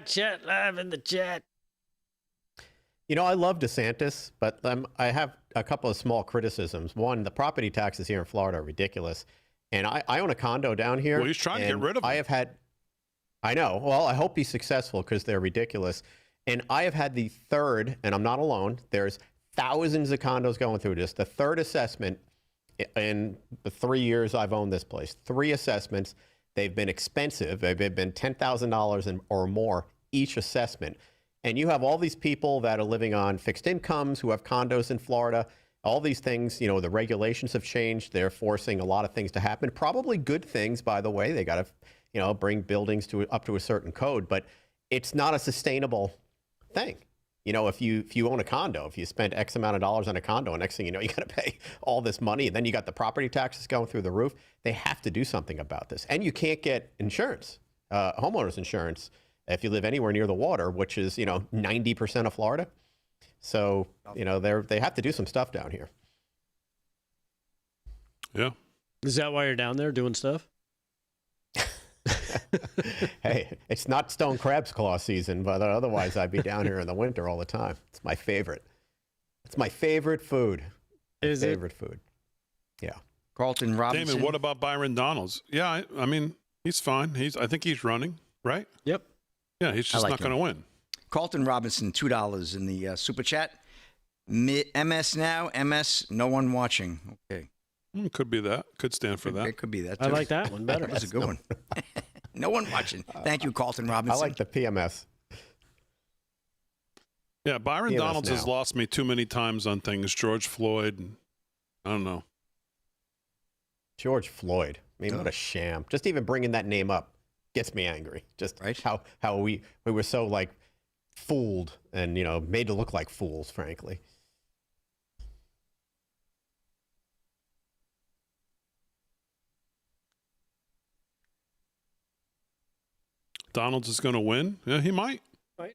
Chat, live in the chat. I love DeSantis, but I have a couple of small criticisms. One, the property taxes here in Florida are ridiculous. And I own a condo down here. Well, he's trying to get rid of them. I know. Well, I hope he's successful because they're ridiculous. And I have had the third, and I'm not alone, there's thousands of condos going through this. The third assessment in the 3 years I've owned this place. 3 assessments. They've been expensive. They've been $10,000 or more each assessment. And you have all these people that are living on fixed incomes who have condos in Florida. All these things, the regulations have changed. They're forcing a lot of things to happen. Probably good things, by the way. They got to, bring buildings up to a certain code. But it's not a sustainable thing. You know, if you own a condo, if you spend X amount of dollars on a condo, and next thing you know, you got to pay all this money, and then you got the property taxes going through the roof. They have to do something about this. And you can't get insurance, homeowners insurance, if you live anywhere near the water, which is, 90% of Florida. So, they have to do some stuff down here. Yeah. Is that why you're down there doing stuff? Hey, it's not stone crab's claw season, but otherwise I'd be down here in the winter all the time. It's my favorite. It's my favorite food. Is favorite food. Yeah. Carlton Robinson. Damon, what about Byron Donalds? Yeah, I mean, he's fine. I think he's running, right? Yep. Yeah, he's just not going to win. Carlton Robinson, $2 in the super chat. MS now, MS, no one watching. Okay. Could be that. Could stand for that. It could be that, too. I like that one better. That's a good one. No one watching. Thank you, Carlton Robinson. I like the PMS. Yeah, Byron PMS Donalds now. has lost me too many times on things. George Floyd, I don't know. George Floyd. I mean, what a sham. Just even bringing that name up gets me angry. Just how we were so, fooled and, made to look like fools, frankly. Donalds is going to win? Yeah, he might.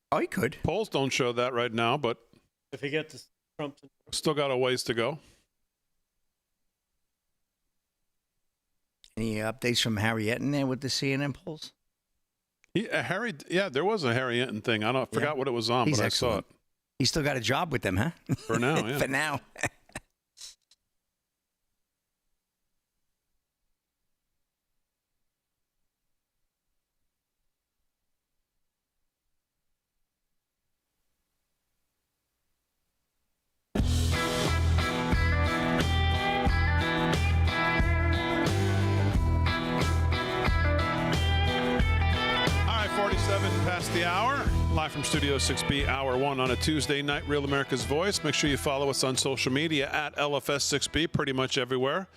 Oh, he could. Polls don't show that right now, but if he gets Trump, still got a ways to go. Any updates from Harry Etten there with the CNN polls? There was a Harry Etten thing. I forgot what it was on, He's but excellent. I saw it. He's still got a job with them, huh? For now, yeah. For now. Past the hour, live from Studio 6B, Hour 1 on a Tuesday night, Real America's Voice. Make sure you follow us on social media at LFS6B, pretty much everywhere.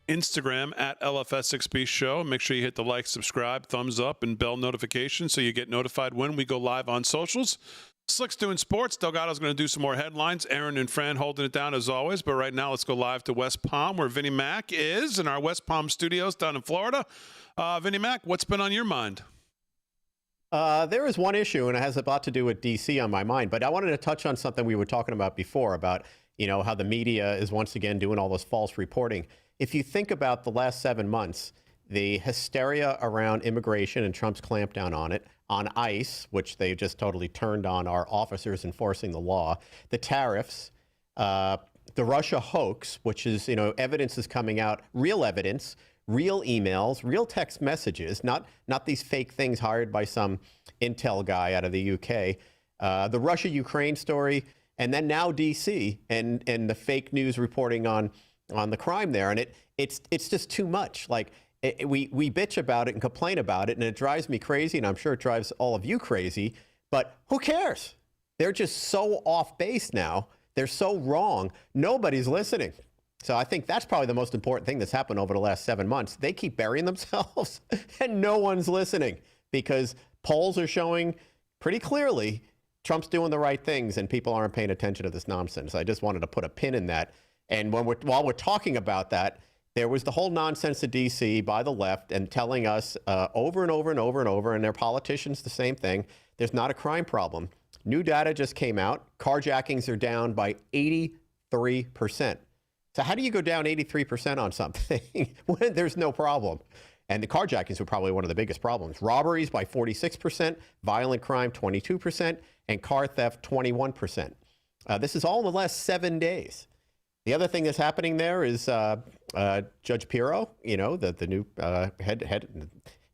Instagram at LFS6B Show. Make sure you hit the like, subscribe, thumbs up, and bell notification so you get notified when we go live on socials. Slick's doing sports. Delgado's going to do some more headlines. Aaron and Fran holding it down as always. But right now, let's go live to West Palm, where Vinnie Mac is in our West Palm studios down in Florida. Vinnie Mac, what's been on your mind? There is one issue, and it has a lot to do with D.C. on my mind, but I wanted to touch on something we were talking about before about, how the media is once again doing all this false reporting. If you think about the last 7 months, the hysteria around immigration and Trump's clampdown on it, on ICE, which they just totally turned on our officers enforcing the law, the tariffs, the Russia hoax, which is, evidence is coming out, real evidence, real emails, real text messages, not these fake things hired by some intel guy out of the UK, the Russia-Ukraine story, and then now D.C. and the fake news reporting on the crime there. And it's just too much. We bitch about it and complain about it, and it drives me crazy, and I'm sure it drives all of you crazy, but who cares? They're just so off base now. They're so wrong. Nobody's listening. So I think that's probably the most important thing that's happened over the last 7 months. They keep burying themselves and no one's listening because polls are showing pretty clearly Trump's doing the right things and people aren't paying attention to this nonsense. I just wanted to put a pin in that. And while we're talking about that, there was the whole nonsense of D.C. by the left and telling us over and over and over and over, and their politicians the same thing, there's not a crime problem. New data just came out. Carjackings are down by 83%. So how do you go down 83% on something when there's no problem? And the carjackings were probably one of the biggest problems. Robberies by 46%, violent crime 22%, and car theft 21%. This is all in the last 7 days. The other thing that's happening there is Judge Pirro, the new head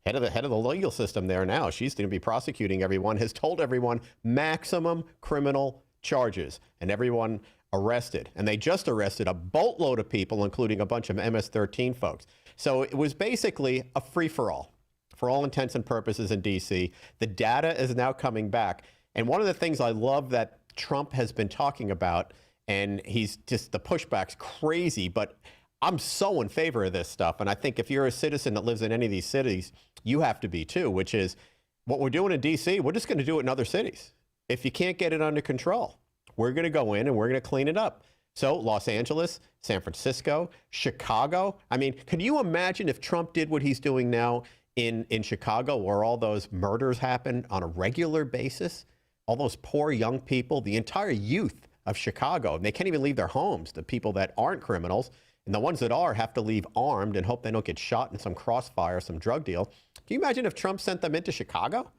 of the legal system there now. She's going to be prosecuting everyone, has told everyone maximum criminal charges, and everyone arrested. And they just arrested a boatload of people, including a bunch of MS-13 folks. So it was basically a free-for-all, for all intents and purposes in D.C. The data is now coming back. And one of the things I love that Trump has been talking about, and he's just, the pushback's crazy, but I'm so in favor of this stuff. And I think if you're a citizen that lives in any of these cities, you have to be too, which is what we're doing in D.C., we're just going to do it in other cities. if you can't get it under control. We're going to go in and we're going to clean it up. So Los Angeles, San Francisco, Chicago. I mean, can you imagine if Trump did what he's doing now in Chicago, where all those murders happen on a regular basis? All those poor young people, the entire youth of Chicago, and they can't even leave their homes, the people that aren't criminals. And the ones that are have to leave armed and hope they don't get shot in some crossfire, some drug deal. Can you imagine if Trump sent them into Chicago?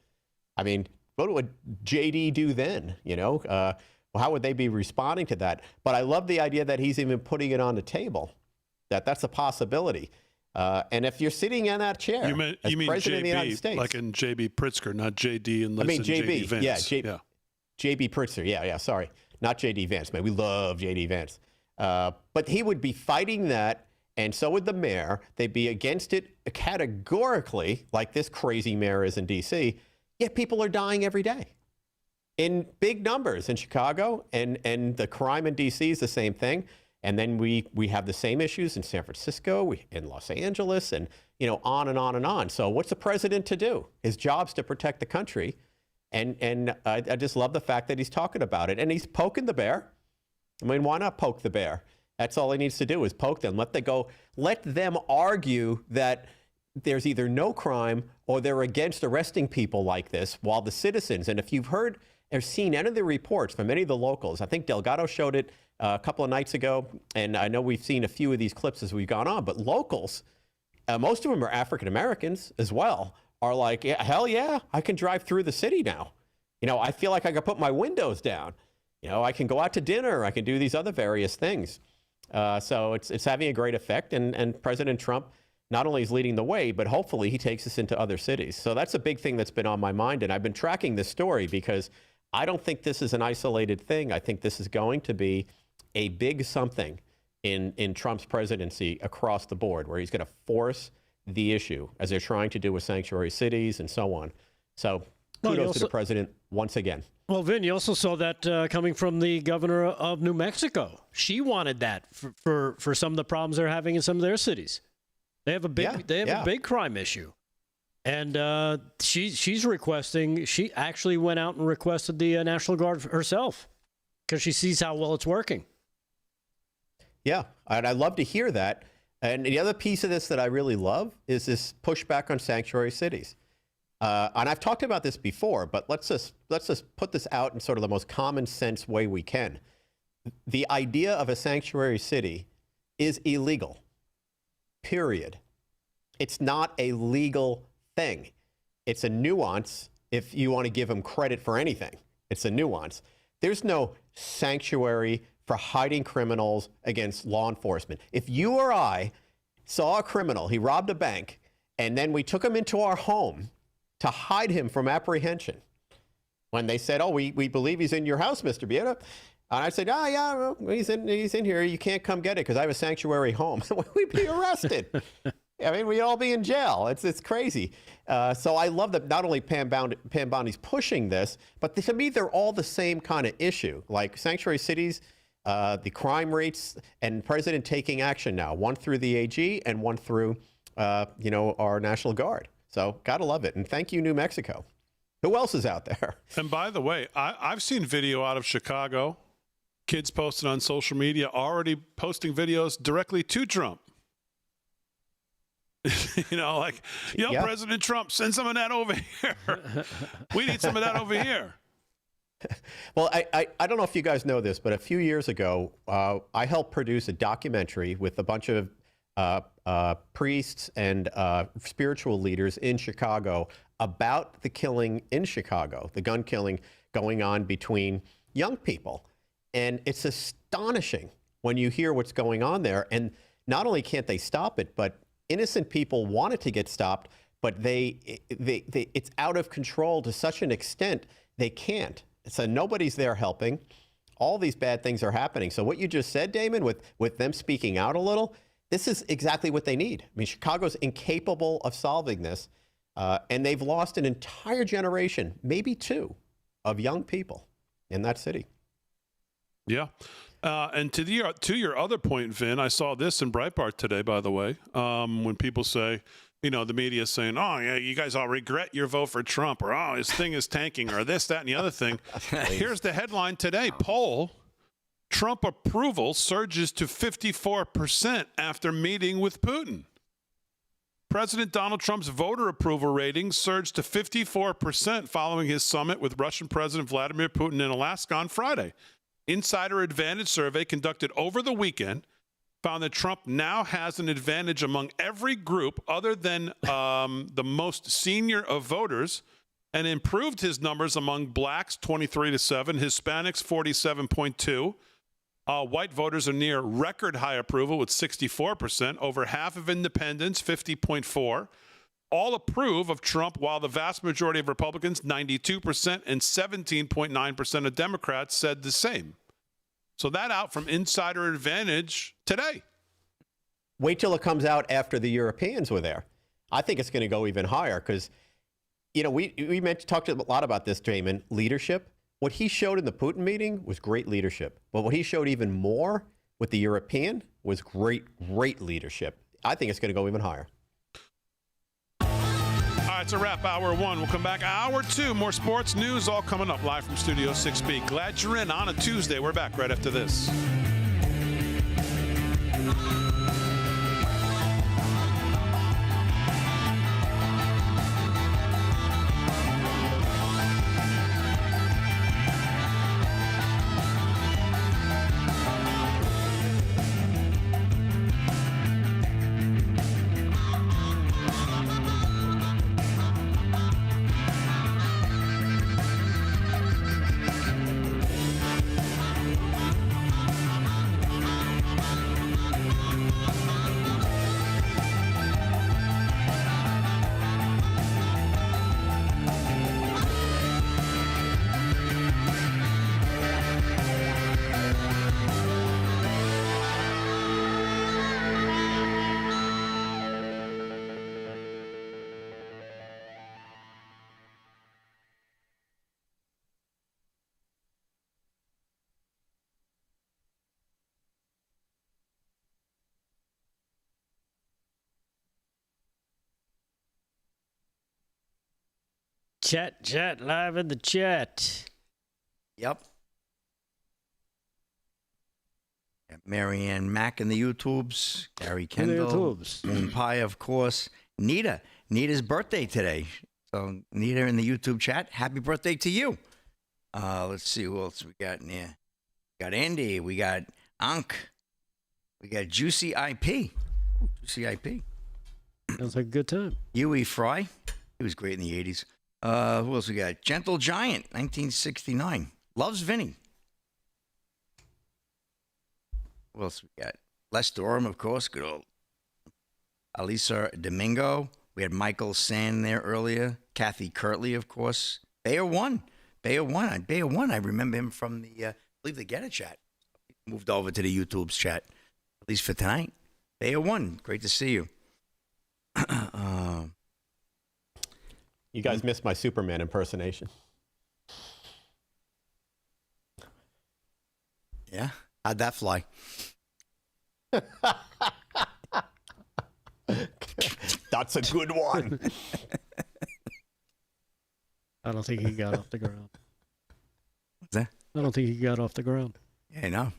I mean, what would JD do then? You know, how would they be responding to that? But I love the idea that he's even putting it on the table, that that's a possibility. And if you're sitting in that chair, you mean President of the United JB, States, like in JB Pritzker, not JD and JD Vance. JB Pritzker. Yeah, sorry. Not JD Vance, man. We love JD Vance. But he would be fighting that, and so would the mayor. They'd be against it categorically, like this crazy mayor is in D.C., yet people are dying every day in big numbers in Chicago, and the crime in D.C. is the same thing. And then we have the same issues in San Francisco, in Los Angeles, and on and on and on. So what's the president to do? His job's to protect the country. And I just love the fact that he's talking about it. And he's poking the bear. I mean, why not poke the bear? That's all he needs to do is poke them. Let them argue that there's either no crime or they're against arresting people like this, while the citizens, and if you've heard or seen any of the reports from any of the locals, I think Delgado showed it a couple of nights ago, and I know we've seen a few of these clips as we've gone on, but locals, most of them are African Americans as well, are like, yeah, hell yeah, I can drive through the city now. I feel like I can put my windows down. I can go out to dinner. I can do these other various things. So it's having a great effect. And President Trump not only is leading the way, but hopefully he takes us into other cities. So that's a big thing that's been on my mind. And I've been tracking this story because I don't think this is an isolated thing. I think this is going to be a big something in Trump's presidency across the board, where he's going to force the issue as they're trying to do with sanctuary cities and so on. So kudos to the president once again. Well, Vin, you also saw that coming from the governor of New Mexico. She wanted that for some of the problems they're having in some of their cities. They have a big crime issue, and she's requesting. She actually went out and requested the National Guard herself because she sees how well it's working. Yeah, and I love to hear that. And the other piece of this that I really love is this pushback on sanctuary cities. And I've talked about this before, but let's just put this out in sort of the most common sense way we can. The idea of a sanctuary city is illegal, period. It's not a legal thing. It's a nuance if you want to give them credit for anything. It's a nuance. There's no sanctuary for hiding criminals against law enforcement. If you or I saw a criminal, he robbed a bank, and then we took him into our home to hide him from apprehension. When they said, "Oh, we believe he's in your house, Mr. Bieta," and I said, "Oh yeah, well, he's in here. You can't come get it because I have a sanctuary home." We'd be arrested. I mean, we'd all be in jail. It's crazy. So I love that not only Pam Bondi's pushing this, but to me they're all the same kind of issue. Like sanctuary cities, the crime rates, and president taking action now. One through the AG and one through our National Guard. So gotta love it. And thank you, New Mexico. Who else is out there? And by the way, I've seen video out of Chicago, kids posted on social media, already posting videos directly to Trump. President Trump, send some of that over here. We need some of that over here. Well, I don't know if you guys know this, but a few years ago, I helped produce a documentary with a bunch of priests and spiritual leaders in Chicago about the killing in Chicago, the gun killing going on between young people. And it's astonishing when you hear what's going on there. And not only can't they stop it, but innocent people want it to get stopped, but it's out of control to such an extent they can't. So nobody's there helping. All these bad things are happening. So what you just said, Damon, with them speaking out a little, this is exactly what they need. I mean, Chicago's incapable of solving this, and they've lost an entire generation, maybe two, of young people in that city. Yeah. And to your other point, Vin, I saw this in Breitbart today, by the way, when people say the media saying, oh, yeah, you guys all regret your vote for Trump, or, oh, his thing is tanking, or this, that, and the other thing. Here's the headline today. Poll, Trump approval surges to 54% after meeting with Putin. President Donald Trump's voter approval rating surged to 54% following his summit with Russian President Vladimir Putin in Alaska on Friday. Insider Advantage survey conducted over the weekend found that Trump now has an advantage among every group other than the most senior of voters, and improved his numbers among blacks 23-7, Hispanics 47.2. White voters are near record high approval with 64%, over half of independents 50.4. All approve of Trump, while the vast majority of Republicans, 92%, and 17.9% of Democrats said the same. So that out from Insider Advantage today. Wait till it comes out after the Europeans were there. I think it's going to go even higher because, we talked a lot about this, Damon, leadership. What he showed in the Putin meeting was great leadership. But what he showed even more with the European was great leadership. I think it's going to go even higher. All right, it's a wrap. Hour 1. We'll come back. Hour 2. More sports news all coming up live from Studio 6B. Glad you're in on a Tuesday. We're back right after this. Chat, live in the chat. Yep. Marianne Mack in the YouTubes. Gary Kendall. Moon Pie, of course. Nita's birthday today. So, Nita in the YouTube chat, happy birthday to you. Let's see who else we got in here. We got Andy. We got Ankh. We got Juicy IP. Juicy IP. Sounds like a good time. Huey Fry. He was great in the 80s. Who else we got? Gentle Giant, 1969. Loves Vinny. Who else we got? Les Durham, of course. Good old Alisa Domingo. We had Michael Sand there earlier. Kathy Kirtley, of course. Bayer One. I remember him from the, I believe, the Get It chat. Moved over to the YouTube's chat, at least for tonight. Bayer One, great to see you. You guys missed my Superman impersonation. Yeah? How'd that fly? That's a good one. I don't think he got off the ground. What's that? I don't think he got off the ground. Yeah, no.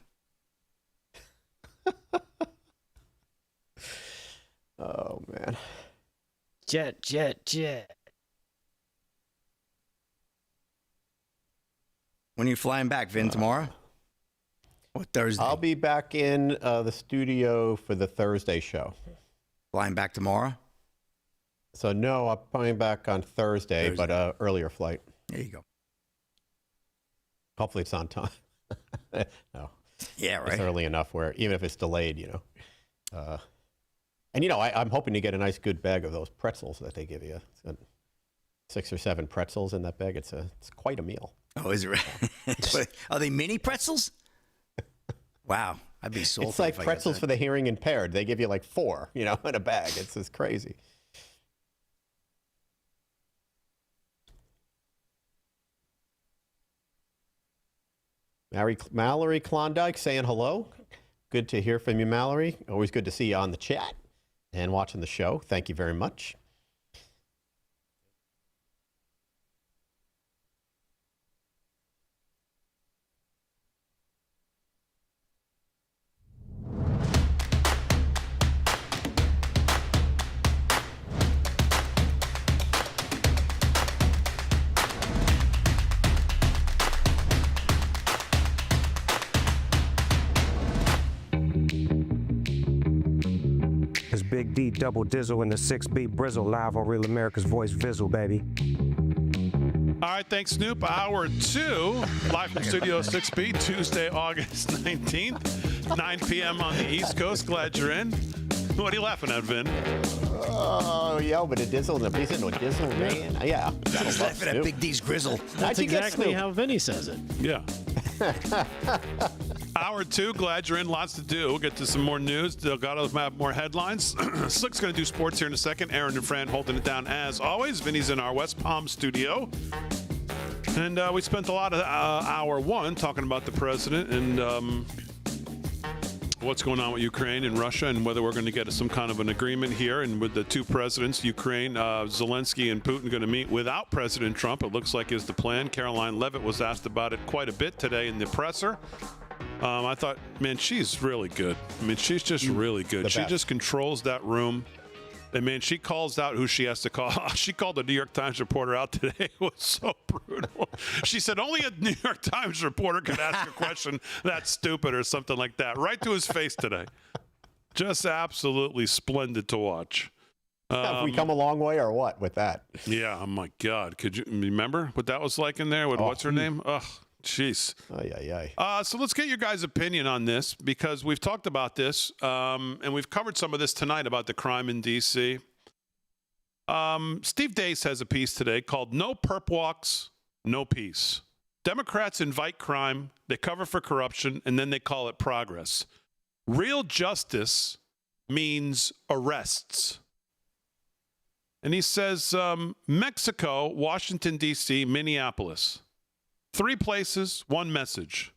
Oh, man. Jet. When are you flying back, Vin, tomorrow? Or Thursday? I'll be back in the studio for the Thursday show. Flying back tomorrow? So, no, I'm coming back on Thursday, but earlier flight. There you go. Hopefully it's on time. No. Yeah, right. It's early enough where, even if it's delayed, and, I'm hoping to get a nice, good bag of those pretzels that they give you. It's got 6 or 7 pretzels in that bag. It's quite a meal. Oh, is it right? Are they mini pretzels? Wow. I'd be salty. It's like pretzels for the hearing impaired. They give you like 4, in a bag. It's just crazy. Mallory Klondike saying hello. Good to hear from you, Mallory. Always good to see you on the chat. and watching the show. Thank you very much. Big D, double dizzle, and the 6B Brizzle live on Real America's Voice Vizzle, baby. All right, thanks, Snoop. Hour 2, live from Studio 6B, Tuesday, August 19th, 9 p.m. on the East Coast. Glad you're in. What are you laughing at, Vin? Oh, yo, but a dizzle and a bizzle, no dizzle, man. Yeah. Just laughing at Big D's grizzle. That's exactly how Vinny says it. Yeah. Hour 2, glad you're in. Lots to do. We'll get to some more news. Delgado have more headlines. Slick's going to do sports here in a second. Aaron and Fran holding it down as always. Vinny's in our West Palm studio. And we spent a lot of hour 1 talking about the president and what's going on with Ukraine and Russia and whether we're going to get some kind of an agreement here. And with the two presidents, Ukraine, Zelensky and Putin going to meet without President Trump, it looks like is the plan. Caroline Leavitt was asked about it quite a bit today in the presser. I thought, man, she's really good. I mean, she's just really good. She just controls that room. And, man, she calls out who she has to call. She called the New York Times reporter out today. It was so brutal. She said only a New York Times reporter could ask a question that's stupid or something like that. Right to his face today. Just absolutely splendid to watch. Have we come a long way or what with that? Yeah, oh, my God. Could you remember what that was like in there? What's her name? Ugh. Jeez. So let's get your guys' opinion on this because we've talked about this and we've covered some of this tonight about the crime in D.C. Steve Deace has a piece today called No Perp Walks, No Peace. Democrats invite crime, they cover for corruption, and then they call it progress. Real justice means arrests. And he says Mexico, Washington, D.C., Minneapolis. 3 places, 1 message.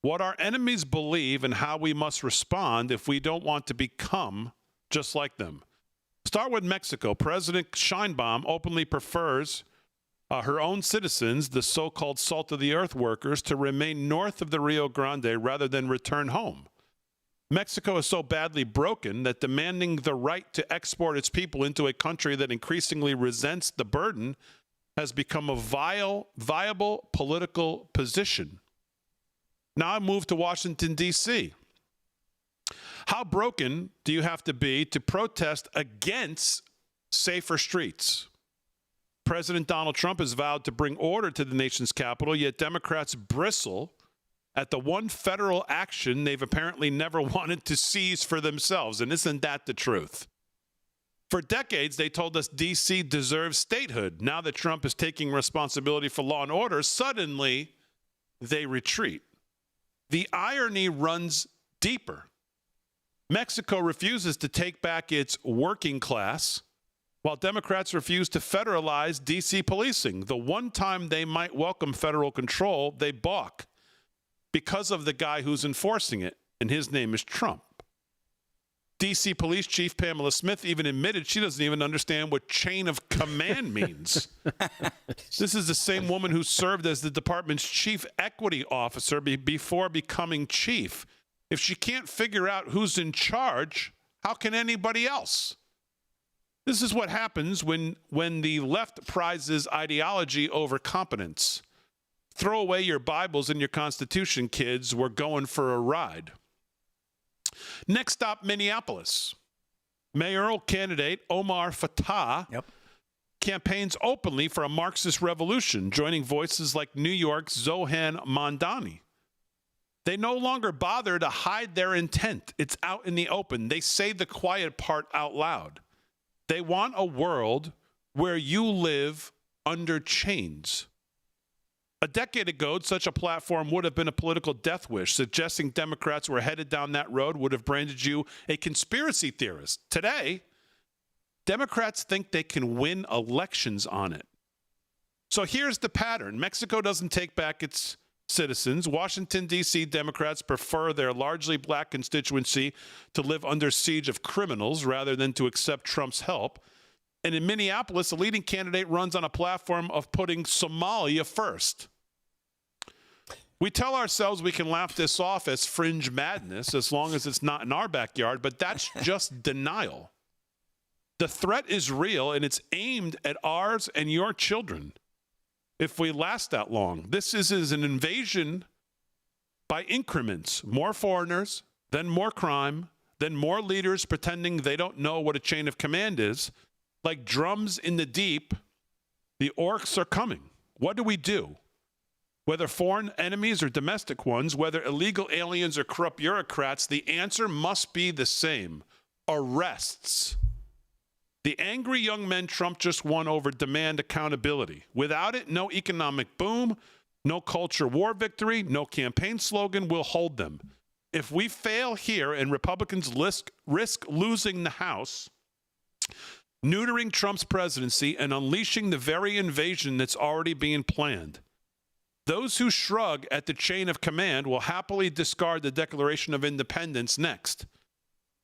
What our enemies believe and how we must respond if we don't want to become just like them. Start with Mexico. President Sheinbaum openly prefers her own citizens, the so-called salt-of-the-earth workers, to remain north of the Rio Grande rather than return home. Mexico is so badly broken that demanding the right to export its people into a country that increasingly resents the burden has become a viable political position. Now I move to Washington, D.C. How broken do you have to be to protest against safer streets? President Donald Trump has vowed to bring order to the nation's capital, yet Democrats bristle at the one federal action they've apparently never wanted to seize for themselves. And isn't that the truth? For decades, they told us D.C. deserves statehood. Now that Trump is taking responsibility for law and order, suddenly they retreat. The irony runs deeper. Mexico refuses to take back its working class, while Democrats refuse to federalize D.C. policing. The one time they might welcome federal control, they balk because of the guy who's enforcing it, and his name is Trump. D.C. Police Chief Pamela Smith even admitted she doesn't even understand what chain of command means. This is the same woman who served as the department's chief equity officer before becoming chief. If she can't figure out who's in charge, how can anybody else? This is what happens when the left prizes ideology over competence. Throw away your Bibles and your Constitution, kids. We're going for a ride. Next stop, Minneapolis. Mayoral candidate Omar Fattah campaigns openly for a Marxist revolution, joining voices like New York's Zohan Mamdani. They no longer bother to hide their intent. It's out in the open. They say the quiet part out loud. They want a world where you live under chains. A decade ago, such a platform would have been a political death wish. Suggesting Democrats were headed down that road would have branded you a conspiracy theorist. Today, Democrats think they can win elections on it. So here's the pattern. Mexico doesn't take back its citizens. Washington, D.C. Democrats prefer their largely black constituency to live under siege of criminals rather than to accept Trump's help. And in Minneapolis, the leading candidate runs on a platform of putting Somalia first. We tell ourselves we can laugh this off as fringe madness as long as it's not in our backyard, but that's just denial. The threat is real, and it's aimed at ours and your children if we last that long. This is an invasion by increments. More foreigners, then more crime, then more leaders pretending they don't know what a chain of command is. Like drums in the deep, the orcs are coming. What do we do? Whether foreign enemies or domestic ones, whether illegal aliens or corrupt bureaucrats, the answer must be the same: arrests. The angry young men Trump just won over demand accountability. Without it, no economic boom, no culture war victory, no campaign slogan will hold them. If we fail here and Republicans risk losing the House, neutering Trump's presidency, and unleashing the very invasion that's already being planned, those who shrug at the chain of command will happily discard the Declaration of Independence next.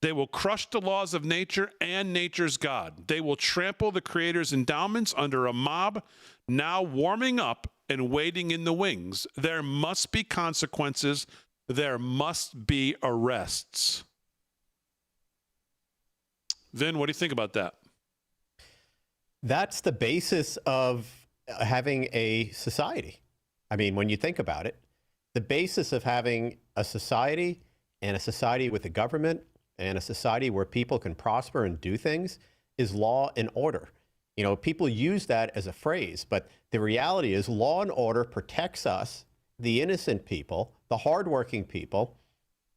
They will crush the laws of nature and nature's God. They will trample the Creator's endowments under a mob now warming up and waiting in the wings. There must be consequences. There must be arrests. Vin, what do you think about that? That's the basis of having a society. I mean, when you think about it, the basis of having a society and a society with a government and a society where people can prosper and do things is law and order. You know, people use that as a phrase, but the reality is law and order protects us, the innocent people, the hardworking people,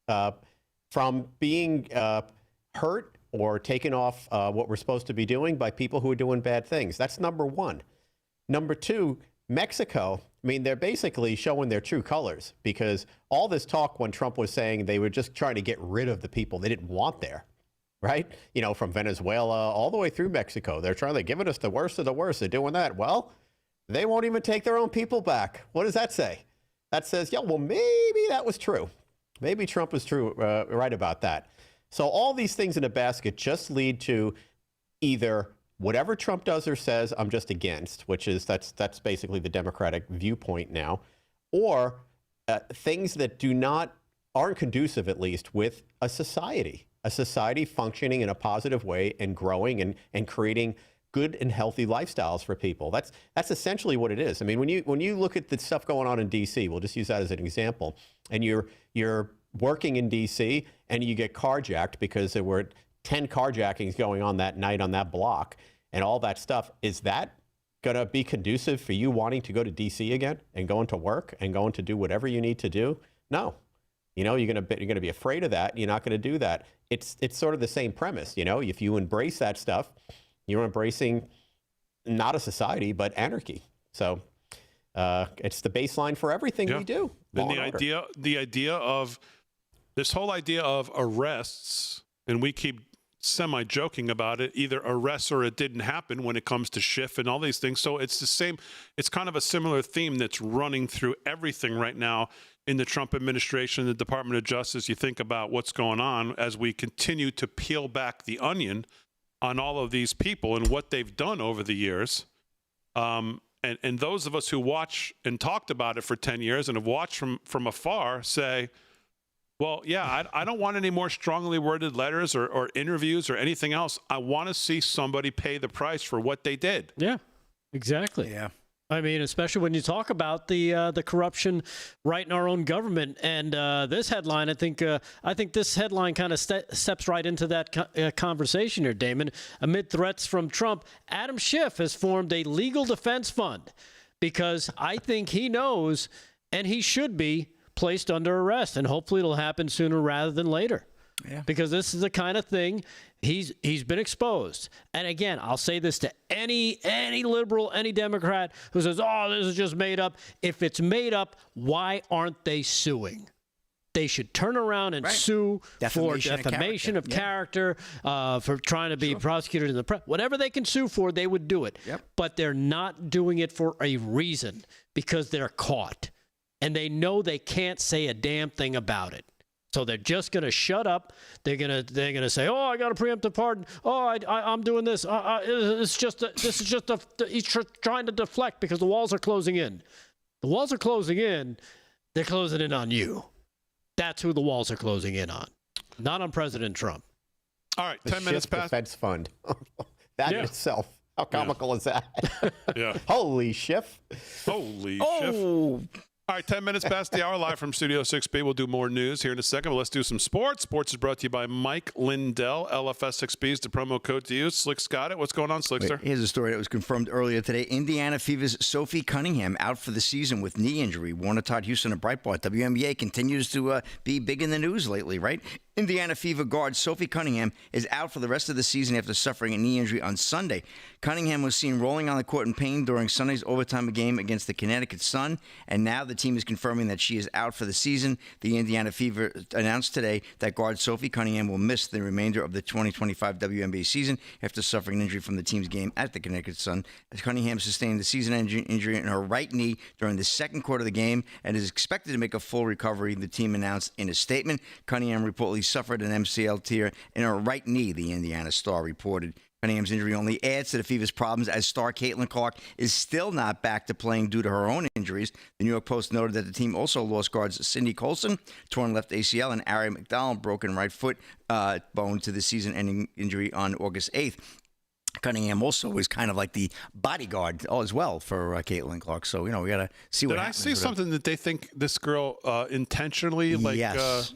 from being hurt or taken off what we're supposed to be doing by people who are doing bad things. That's number one. Number two, Mexico, I mean, they're basically showing their true colors, because all this talk when Trump was saying they were just trying to get rid of the people they didn't want there, right? You know, from Venezuela all the way through Mexico. They're trying to give us the worst of the worst. They're doing that. Well, they won't even take their own people back. What does that say? That says, yeah, well, maybe that was true. Maybe Trump was right about that. So all these things in a basket just lead to either whatever Trump does or says, I'm just against, which is that's basically the Democratic viewpoint now, or things that aren't conducive, at least, with a society functioning in a positive way and growing and creating good and healthy lifestyles for people. That's essentially what it is. I mean, when you look at the stuff going on in D.C., we'll just use that as an example, and you're working in D.C. and you get carjacked because there were 10 carjackings going on that night on that block and all that stuff. Is that going to be conducive for you wanting to go to D.C. again and going to work and going to do whatever you need to do? No. You know, you're going to be afraid of that. You're not going to do that. It's sort of the same premise. You know, if you embrace that stuff, you're embracing not a society, but anarchy. So it's the baseline for everything we do. Then the idea of this whole idea of arrests, and we keep semi-joking about it, either arrests or it didn't happen when it comes to Schiff and all these things. So it's the same, it's kind of a similar theme that's running through everything right now in the Trump administration, the Department of Justice. You think about what's going on as we continue to peel back the onion on all of these people and what they've done over the years. And those of us who watch and talked about it for 10 years and have watched from afar say, well, yeah, I don't want any more strongly worded letters or interviews or anything else. I want to see somebody pay the price for what they did. Yeah, exactly. Yeah. I mean, especially when you talk about the corruption right in our own government. And this headline, I think this headline kind of steps right into that conversation here, Damon. Amid threats from Trump, Adam Schiff has formed a legal defense fund because I think he knows, and he should be, placed under arrest, and hopefully it'll happen sooner rather than later. Yeah. Because this is the kind of thing he's been exposed. And again, I'll say this to any liberal, any Democrat who says, "Oh, this is just made up." If it's made up, why aren't they suing? They should turn around and sue for defamation of character, for trying to be prosecuted in the press. Whatever they can sue for, they would do it. Yep. But they're not doing it for a reason, because they're caught. and they know they can't say a damn thing about it. So they're just going to shut up. They're gonna say, "Oh, I got a preemptive pardon. Oh, I'm doing this. He's trying to deflect because the walls are closing in. The walls are closing in. They're closing in on you. That's who the walls are closing in on, not on President Trump." All right, the 10 minutes Schiff past. Defense Fund. That in itself. How comical is that? Yeah. Holy Schiff. Holy Schiff. All right, 10 minutes past the hour, live from Studio 6B. We'll do more news here in a second, but let's do some sports. Sports is brought to you by Mike Lindell. LFS 6B is the promo code to use. Slick's got it. What's going on, Slickster? Here's a story that was confirmed earlier today. Indiana Fever's Sophie Cunningham out for the season with knee injury. Warner Todd Houston of Breitbart. WNBA continues to be big in the news lately, right? Indiana Fever guard Sophie Cunningham is out for the rest of the season after suffering a knee injury on Sunday. Cunningham was seen rolling on the court in pain during Sunday's overtime game against the Connecticut Sun, and now the team is confirming that she is out for the season. The Indiana Fever announced today that guard Sophie Cunningham will miss the remainder of the 2025 WNBA season after suffering an injury from the team's game at the Connecticut Sun. Cunningham sustained the season-ending injury in her right knee during the second quarter of the game and is expected to make a full recovery, the team announced in a statement. Cunningham reportedly suffered an MCL tear in her right knee, the Indiana Star reported. Cunningham's injury only adds to the Fever's problems as star Caitlin Clark is still not back to playing due to her own injuries. The New York Post noted that the team also lost guards Cindy Colson, torn left ACL, and Ari McDonald, broken right foot bone to the season-ending injury on August 8th. Cunningham also was kind of like the bodyguard as well for Caitlin Clark. So, we got to see what happens. Did I see something that they think this girl intentionally, yes.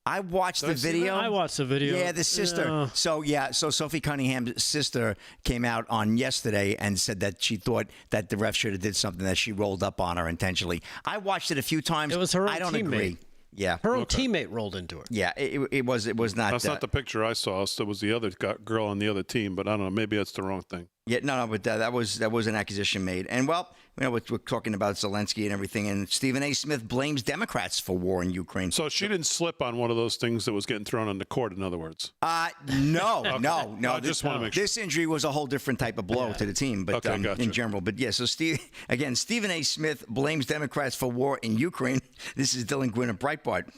I watched the video. I watched the video. Yeah, the sister. Yeah. So Sophie Cunningham's sister came out on yesterday and said that she thought that the ref should have did something, that she rolled up on her intentionally. I watched it a few times. It was her own I don't teammate. agree. Yeah, her own teammate rolled into her. Yeah, it was not. That's not the picture I saw. It was the other girl on the other team, but I don't know. Maybe that's the wrong thing. Yeah, no, but that was an accusation made. And, well, we're talking about Zelensky and everything, and Stephen A. Smith blames Democrats for war in Ukraine. So she didn't slip on one of those things that was getting thrown on the court, in other words? No. I just want to make sure. This injury was a whole different type of blow to the team, but gotcha. in general. But, yeah, so Stephen A. Smith blames Democrats for war in Ukraine. This is Dylan Gwynn of Breitbart.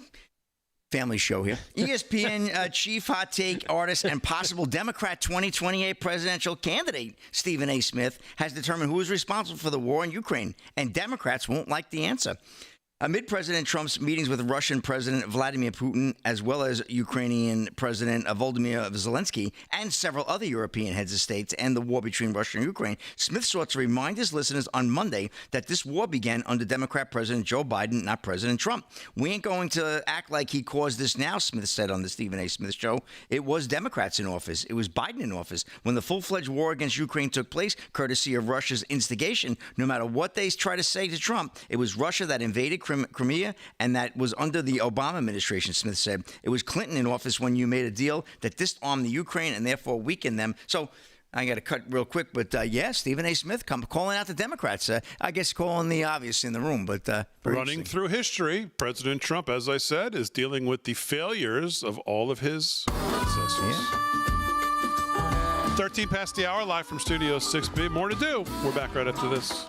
Family show here. ESPN chief hot take artist and possible Democrat 2028 presidential candidate Stephen A. Smith has determined who is responsible for the war in Ukraine, and Democrats won't like the answer. Amid President Trump's meetings with Russian President Vladimir Putin, as well as Ukrainian President Volodymyr Zelensky, and several other European heads of states, and the war between Russia and Ukraine, Smith sought to remind his listeners on Monday that this war began under Democrat President Joe Biden, not President Trump. "We ain't going to act like he caused this now," Smith said on the Stephen A. Smith Show. "It was Democrats in office. It was Biden in office when the full-fledged war against Ukraine took place, courtesy of Russia's instigation. No matter what they try to say to Trump, it was Russia that invaded Crimea, and that was under the Obama administration," Smith said. "It was Clinton in office when you made a deal that disarmed the Ukraine and therefore weakened them." So I got to cut real quick, but Stephen A. Smith calling out the Democrats. I guess calling the obvious in the room, but running through history, President Trump, as I said, is dealing with the failures of all of his predecessors. Yeah. 13 past the hour, live from Studio 6B. More to do. We're back right after this.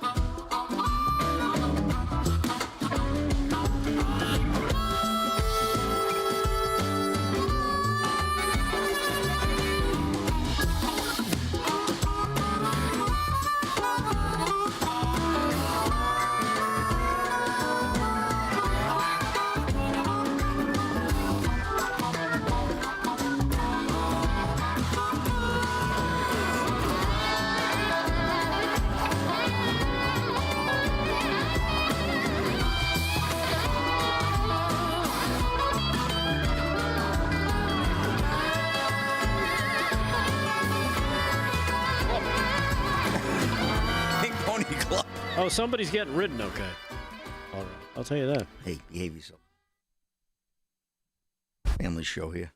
Oh, somebody's getting ridden. Okay. All right. I'll tell you that. Hey, behave yourself. Family show here.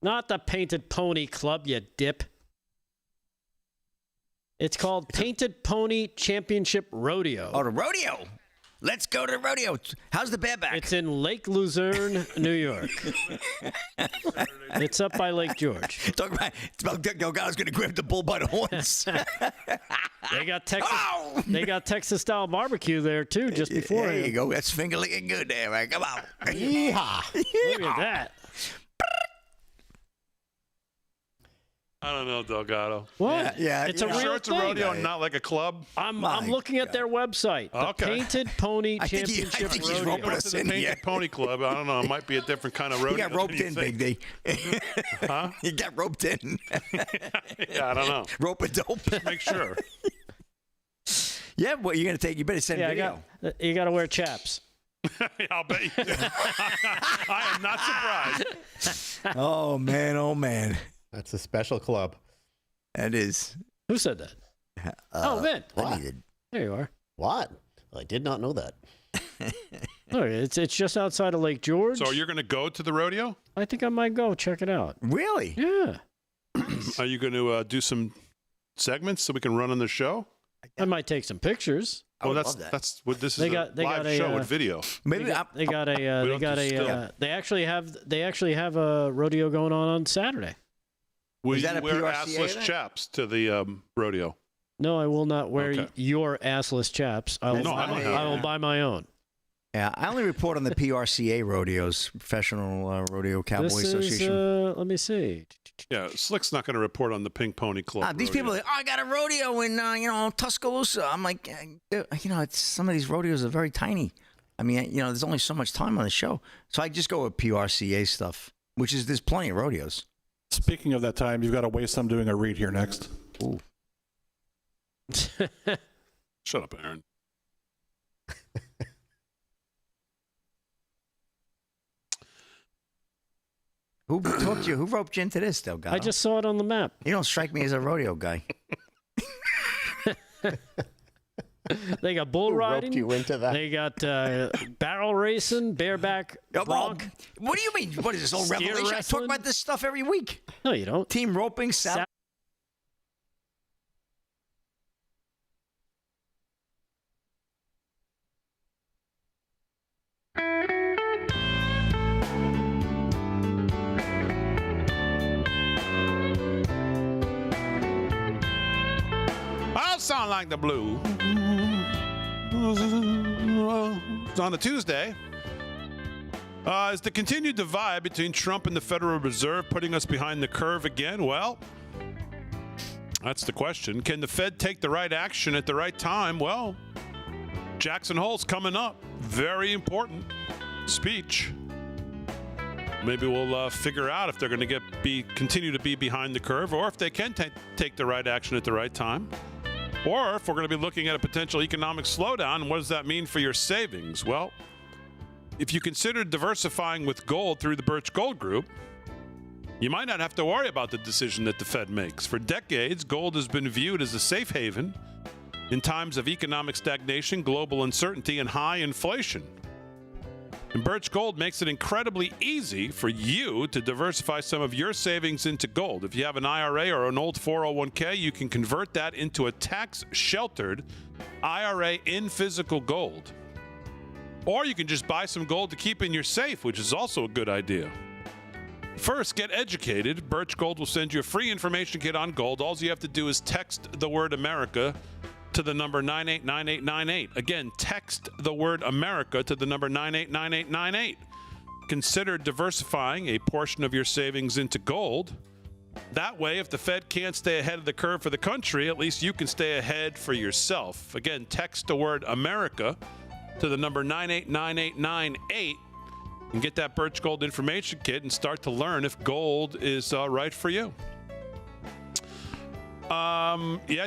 Not the Painted Pony Club, you dip. It's called Painted Pony Championship Rodeo. Oh, the rodeo. Let's go to the rodeo. How's the bareback? It's in Lake Luzerne, New York. It's up by Lake George. Talk about Delgado's going to grab the bull by the horns. They got Texas. They got Texas style barbecue there too, just before. There you go. That's finger licking good there, right? Come on. Yeehaw. Look at that. I don't know, Delgado. What? Yeah, it's a real Sure, it's a thing. rodeo, not like a club. I'm looking at their website. The Okay. Painted Pony Championship I think he's Rodeo. roping us To the in Painted here. Pony Club. I don't know. It might be a different kind of rodeo. He got roped than in, you think. Big D. Huh? He got roped in. Yeah, I don't know. Rope a dope. Make sure. Yeah, what you're going to take? You better send video. You got to wear chaps. I'll bet you. I am not surprised. Oh, man. Oh, man. That's a special club. That is. Who said that? Vin. What? There you are. What? I did not know that. Look, it's just outside of Lake George. So you're going to go to the rodeo? I think I might go check it out. Really? Yeah. Are you going to do some segments so we can run on the show? I might take some pictures. Oh, that's what this is. They A got live show with video. Maybe they actually have a rodeo going on Saturday. Will Is you that a wear PRCA assless then? chaps to the rodeo? No, I will not wear Okay. your assless chaps. I will buy my own. Yeah, I only report on the PRCA rodeos, Professional Rodeo Cowboy This Association. is, let me see. Yeah, Slick's not going to report on the Pink Pony Club. These people are like, I got a rodeo in, Tuscaloosa. I'm like, some of these rodeos are very tiny. I mean, there's only so much time on the show. So I just go with PRCA stuff, there's plenty of rodeos. Speaking of that time, you've got a waste some doing a read here next. Ooh. Shut up, Aaron. Who talked you? Who roped you into this, Delgado? I just saw it on the map. You don't strike me as a rodeo guy. They got bull riding. You into that? They got barrel racing, bareback, bronc. What do you mean? What is this old Steer revelation? I wrestling? talk about this stuff every week. No, you don't. Team roping, saddle. I'll sound like the blue. It's on a Tuesday. Is the continued divide between Trump and the Federal Reserve putting us behind the curve again? Well, that's the question. Can the Fed take the right action at the right time? Well, Jackson Hole's coming up. Very important speech. Maybe we'll figure out if they're going to continue to be behind the curve, or if they can take the right action at the right time. Or if we're going to be looking at a potential economic slowdown, what does that mean for your savings? Well, if you consider diversifying with gold through the Birch Gold Group, you might not have to worry about the decision that the Fed makes. For decades, gold has been viewed as a safe haven in times of economic stagnation, global uncertainty, and high inflation. And Birch Gold makes it incredibly easy for you to diversify some of your savings into gold. If you have an IRA or an old 401k, you can convert that into a tax-sheltered IRA in physical gold. Or you can just buy some gold to keep in your safe, which is also a good idea. First, get educated. Birch Gold will send you a free information kit on gold. All you have to do is text the word America to the number 989898. Again, text the word America to the number 989898. Consider diversifying a portion of your savings into gold. That way, if the Fed can't stay ahead of the curve for the country, at least you can stay ahead for yourself. Again, text the word America to the number 989898 and get that Birch Gold information kit and start to learn if gold is right for you.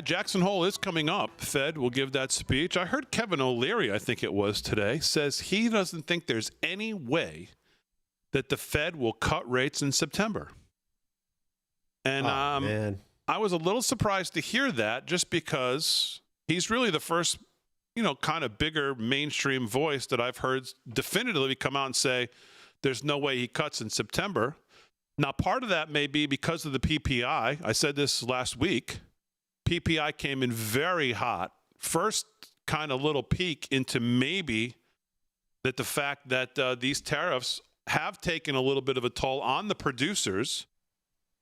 Jackson Hole is coming up. Fed will give that speech. I heard Kevin O'Leary, I think it was today, says he doesn't think there's any way that the Fed will cut rates in September. And I was a little surprised to hear that, just because he's really the first, kind of bigger mainstream voice that I've heard definitively come out and say there's no way he cuts in September. Now, part of that may be because of the PPI. I said this last week. PPI came in very hot. First kind of little peek into maybe that the fact that these tariffs have taken a little bit of a toll on the producers,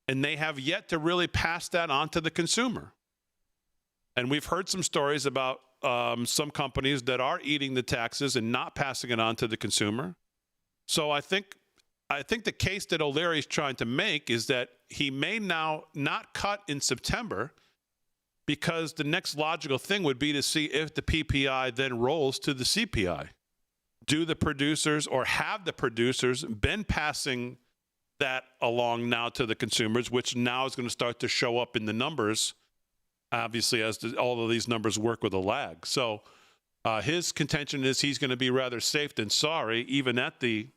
and they have yet to really pass that on to the consumer. And we've heard some stories about some companies that are eating the taxes and not passing it on to the consumer. So I think the case that O'Leary is trying to make is that he may now not cut in September, because the next logical thing would be to see if the PPI then rolls to the CPI. Do the producers, or have the producers been passing that along now to the consumers, which now is going to start to show up in the numbers, obviously, as all of these numbers work with a lag. So his contention is he's going to be rather safe than sorry, even at the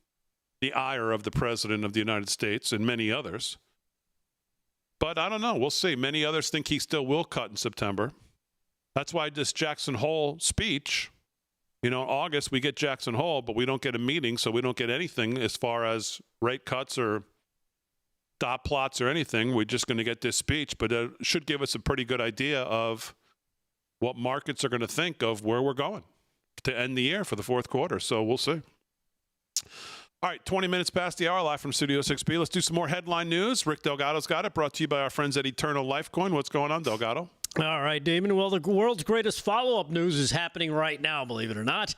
ire of the President of the United States and many others. But I don't know. We'll see. Many others think he still will cut in September. That's why this Jackson Hole speech, in August we get Jackson Hole, but we don't get a meeting, so we don't get anything as far as rate cuts or dot plots or anything. We're just going to get this speech, but it should give us a pretty good idea of what markets are going to think of where we're going to end the year for the fourth quarter. So we'll see. All right, 20 minutes past the hour, live from Studio 6B. Let's do some more headline news. Rick Delgado's got it, brought to you by our friends at Eternal Lifecoin. What's going on, Delgado? All right, Damon. Well, the world's greatest follow-up news is happening right now, believe it or not.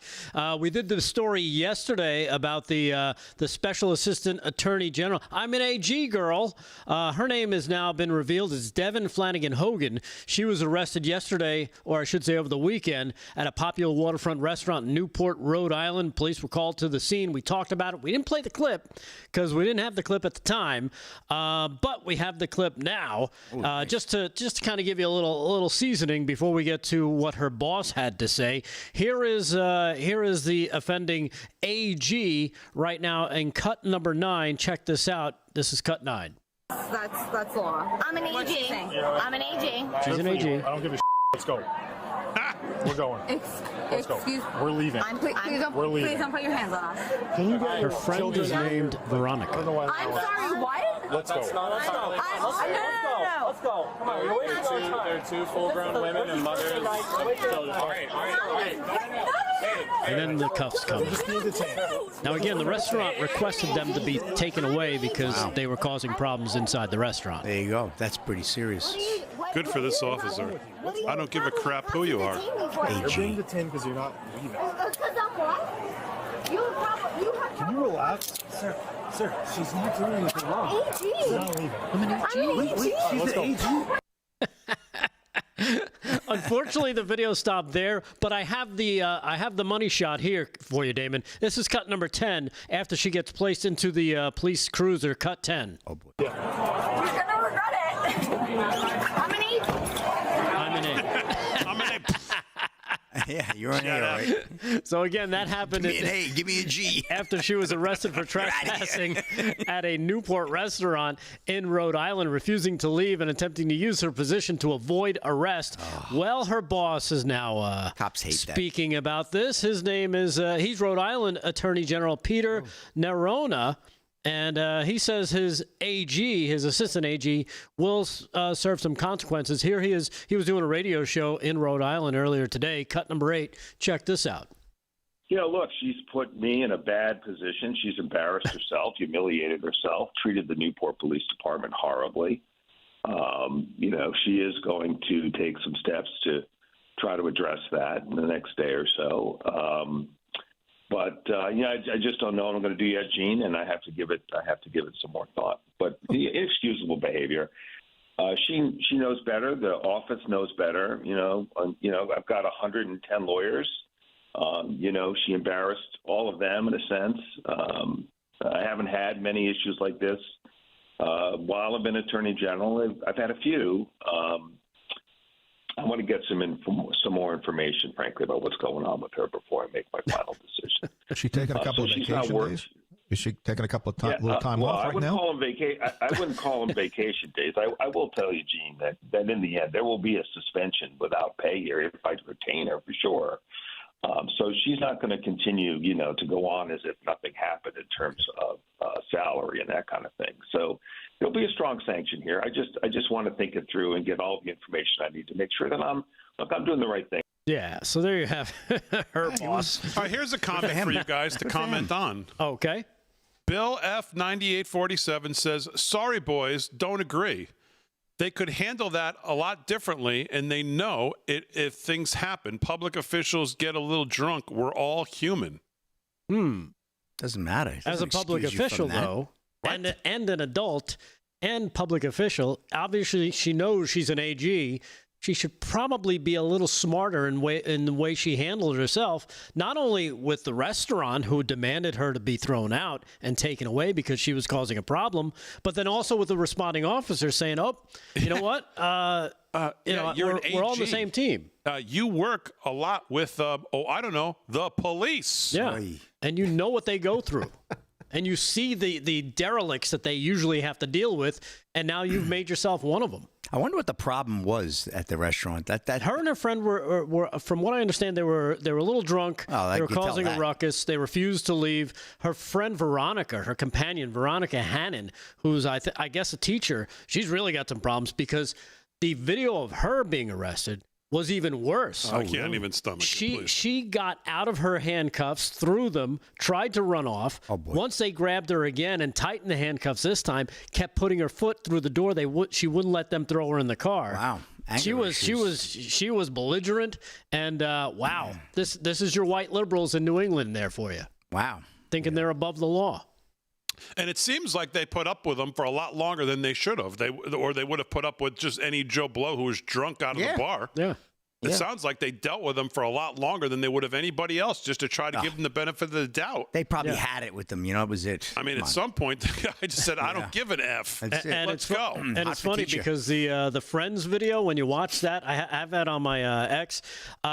We did the story yesterday about the Special Assistant Attorney General. I'm an AG girl. Her name has now been revealed as Devin Flanagan Hogan. She was arrested yesterday, or I should say over the weekend, at a popular waterfront restaurant in Newport, Rhode Island. Police were called to the scene. We talked about it. We didn't play the clip because we didn't have the clip at the time, but we have the clip now. Just to kind of give you a little seasoning before we get to what her boss had to say. Here is the offending AG right now in cut number 9. Check this out. This is cut 9. That's law. I'm an AG. I'm an AG. She's an AG. I don't give a shit. Let's go. We're going. Let's go. We're leaving. We're leaving. Please don't put your hands on us. Can you get her friend is named Veronica. I'm sorry, what? Let's go. Let's go. Let's go. Come on, you're wasting our time. They're two full-grown women and mothers. All right. And then the cuffs come. Now, again, the restaurant requested them to be taken away because they were causing problems inside the restaurant. There you go. That's pretty serious. Good for this officer. I don't give a crap who you are. You're bringing the tin because you're not leaving. Can you relax? Sir, she's not doing anything wrong. She's not leaving. I'm an AG. Wait, she's an AG. Unfortunately, the video stopped there, but I have the money shot here for you, Damon. This is cut number 10 after she gets placed into the police cruiser, cut 10. Oh, boy. You're going to regret it. I'm an AG. I'm an A. Yeah, you're an A, all right. So again, that happened. Give me an A, give me a G. After she was arrested for trespassing at a Newport restaurant in Rhode Island, refusing to leave and attempting to use her position to avoid arrest. Well, her boss is now Cops hate speaking about this. His name is he's Rhode Island Attorney General Peter Nerona. And he says his AG, his assistant AG, will serve some consequences. Here he is. He was doing a radio show in Rhode Island earlier today. Cut number 8. Check this out. Look, she's put me in a bad position. She's embarrassed herself, humiliated herself, treated the Newport Police Department horribly. She is going to take some steps to try to address that in the next day or so. But I just don't know what I'm going to do yet, Gene, and I have to give it some more thought. But inexcusable behavior. She knows better. The office knows better. I've got 110 lawyers. She embarrassed all of them in a sense. I haven't had many issues like this while I've been Attorney General. I've had a few. I want to get some more information, frankly, about what's going on with her before I make my final decision. Is she taking a couple of vacation days? Is she taking a couple of little time off right now? I wouldn't call them vacation days. I will tell you, Gene, that in the end there will be a suspension without pay here if I retain her for sure. So she's not going to continue, to go on as if nothing happened in terms of salary and that kind of thing. So there'll be a strong sanction here. I just want to think it through and get all the information I need to make sure that I'm doing the right thing. Yeah, so there you have her boss. All right, here's a comment for you guys to comment on. Okay. Bill F9847 says, sorry, boys, don't agree. They could handle that a lot differently, and they know it if things happen. Public officials get a little drunk. We're all human. Doesn't matter. As a public official, though, and an adult and public official, obviously she knows she's an AG. She should probably be a little smarter in the way she handled herself, not only with the restaurant who demanded her to be thrown out and taken away because she was causing a problem, but then also with the responding officer saying, oh, you know what? We're all on the same team. You work a lot with, the police. Yeah, and you know what they go through. And you see the derelicts that they usually have to deal with, and now you've made yourself one of them. I wonder what the problem was at the restaurant. That her and her friend were from what I understand, they were a little drunk. Oh, they were causing a ruckus. They refused to leave. Her friend Veronica, her companion Veronica Hannon, who's I guess a teacher, she's really got some problems because the video of her being arrested was even worse. I can't even stomach it. She got out of her handcuffs, threw them, tried to run off. Oh, boy. Once they grabbed her again and tightened the handcuffs this time, kept putting her foot through the door. She wouldn't let them throw her in the car. Wow. She was belligerent, and wow, this is your white liberals in New England there for you. Wow. Thinking they're above the law. And it seems like they put up with them for a lot longer than they should have. They would have put up with just any Joe Blow who was drunk out of the bar. Yeah. It sounds like they dealt with them for a lot longer than they would have anybody else, just to try to give them the benefit of the doubt. They probably had it with them. It was it. I mean, at some point, the guy just said, I don't give an F. Let's go. And it's funny because the Friends video, when you watch that, I have that on my X,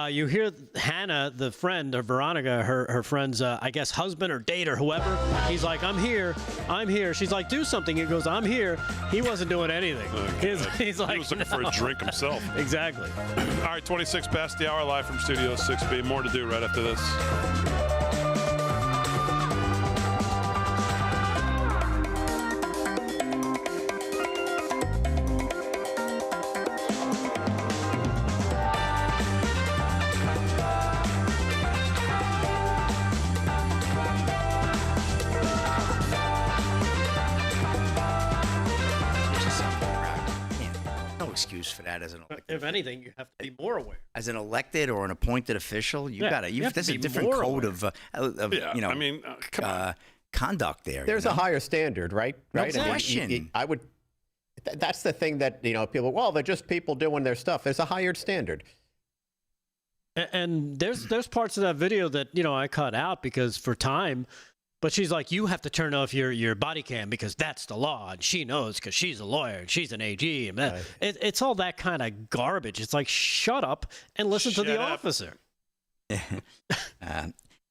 you hear Hannah, the friend, or Veronica, her friend's, I guess, husband or date or whoever. He's like, I'm here. She's like, do something. He goes, I'm here. He wasn't doing anything. He's like, he was looking for a drink himself. Exactly. All right, 26 past the hour, live from Studio 6B. More to do right after this. Excuse for that as an elected. If anything, you have to be more aware. As an elected or an appointed official, there's a different code of conduct there. There's a higher standard, right? No question. I would. That's the thing that people. Well, they're just people doing their stuff. There's a higher standard. And there's parts of that video that I cut out because for time. But she's like, you have to turn off your body cam because that's the law. And she knows because she's a lawyer and she's an AG. And it's all that kind of garbage. It's like, shut up and listen to the officer.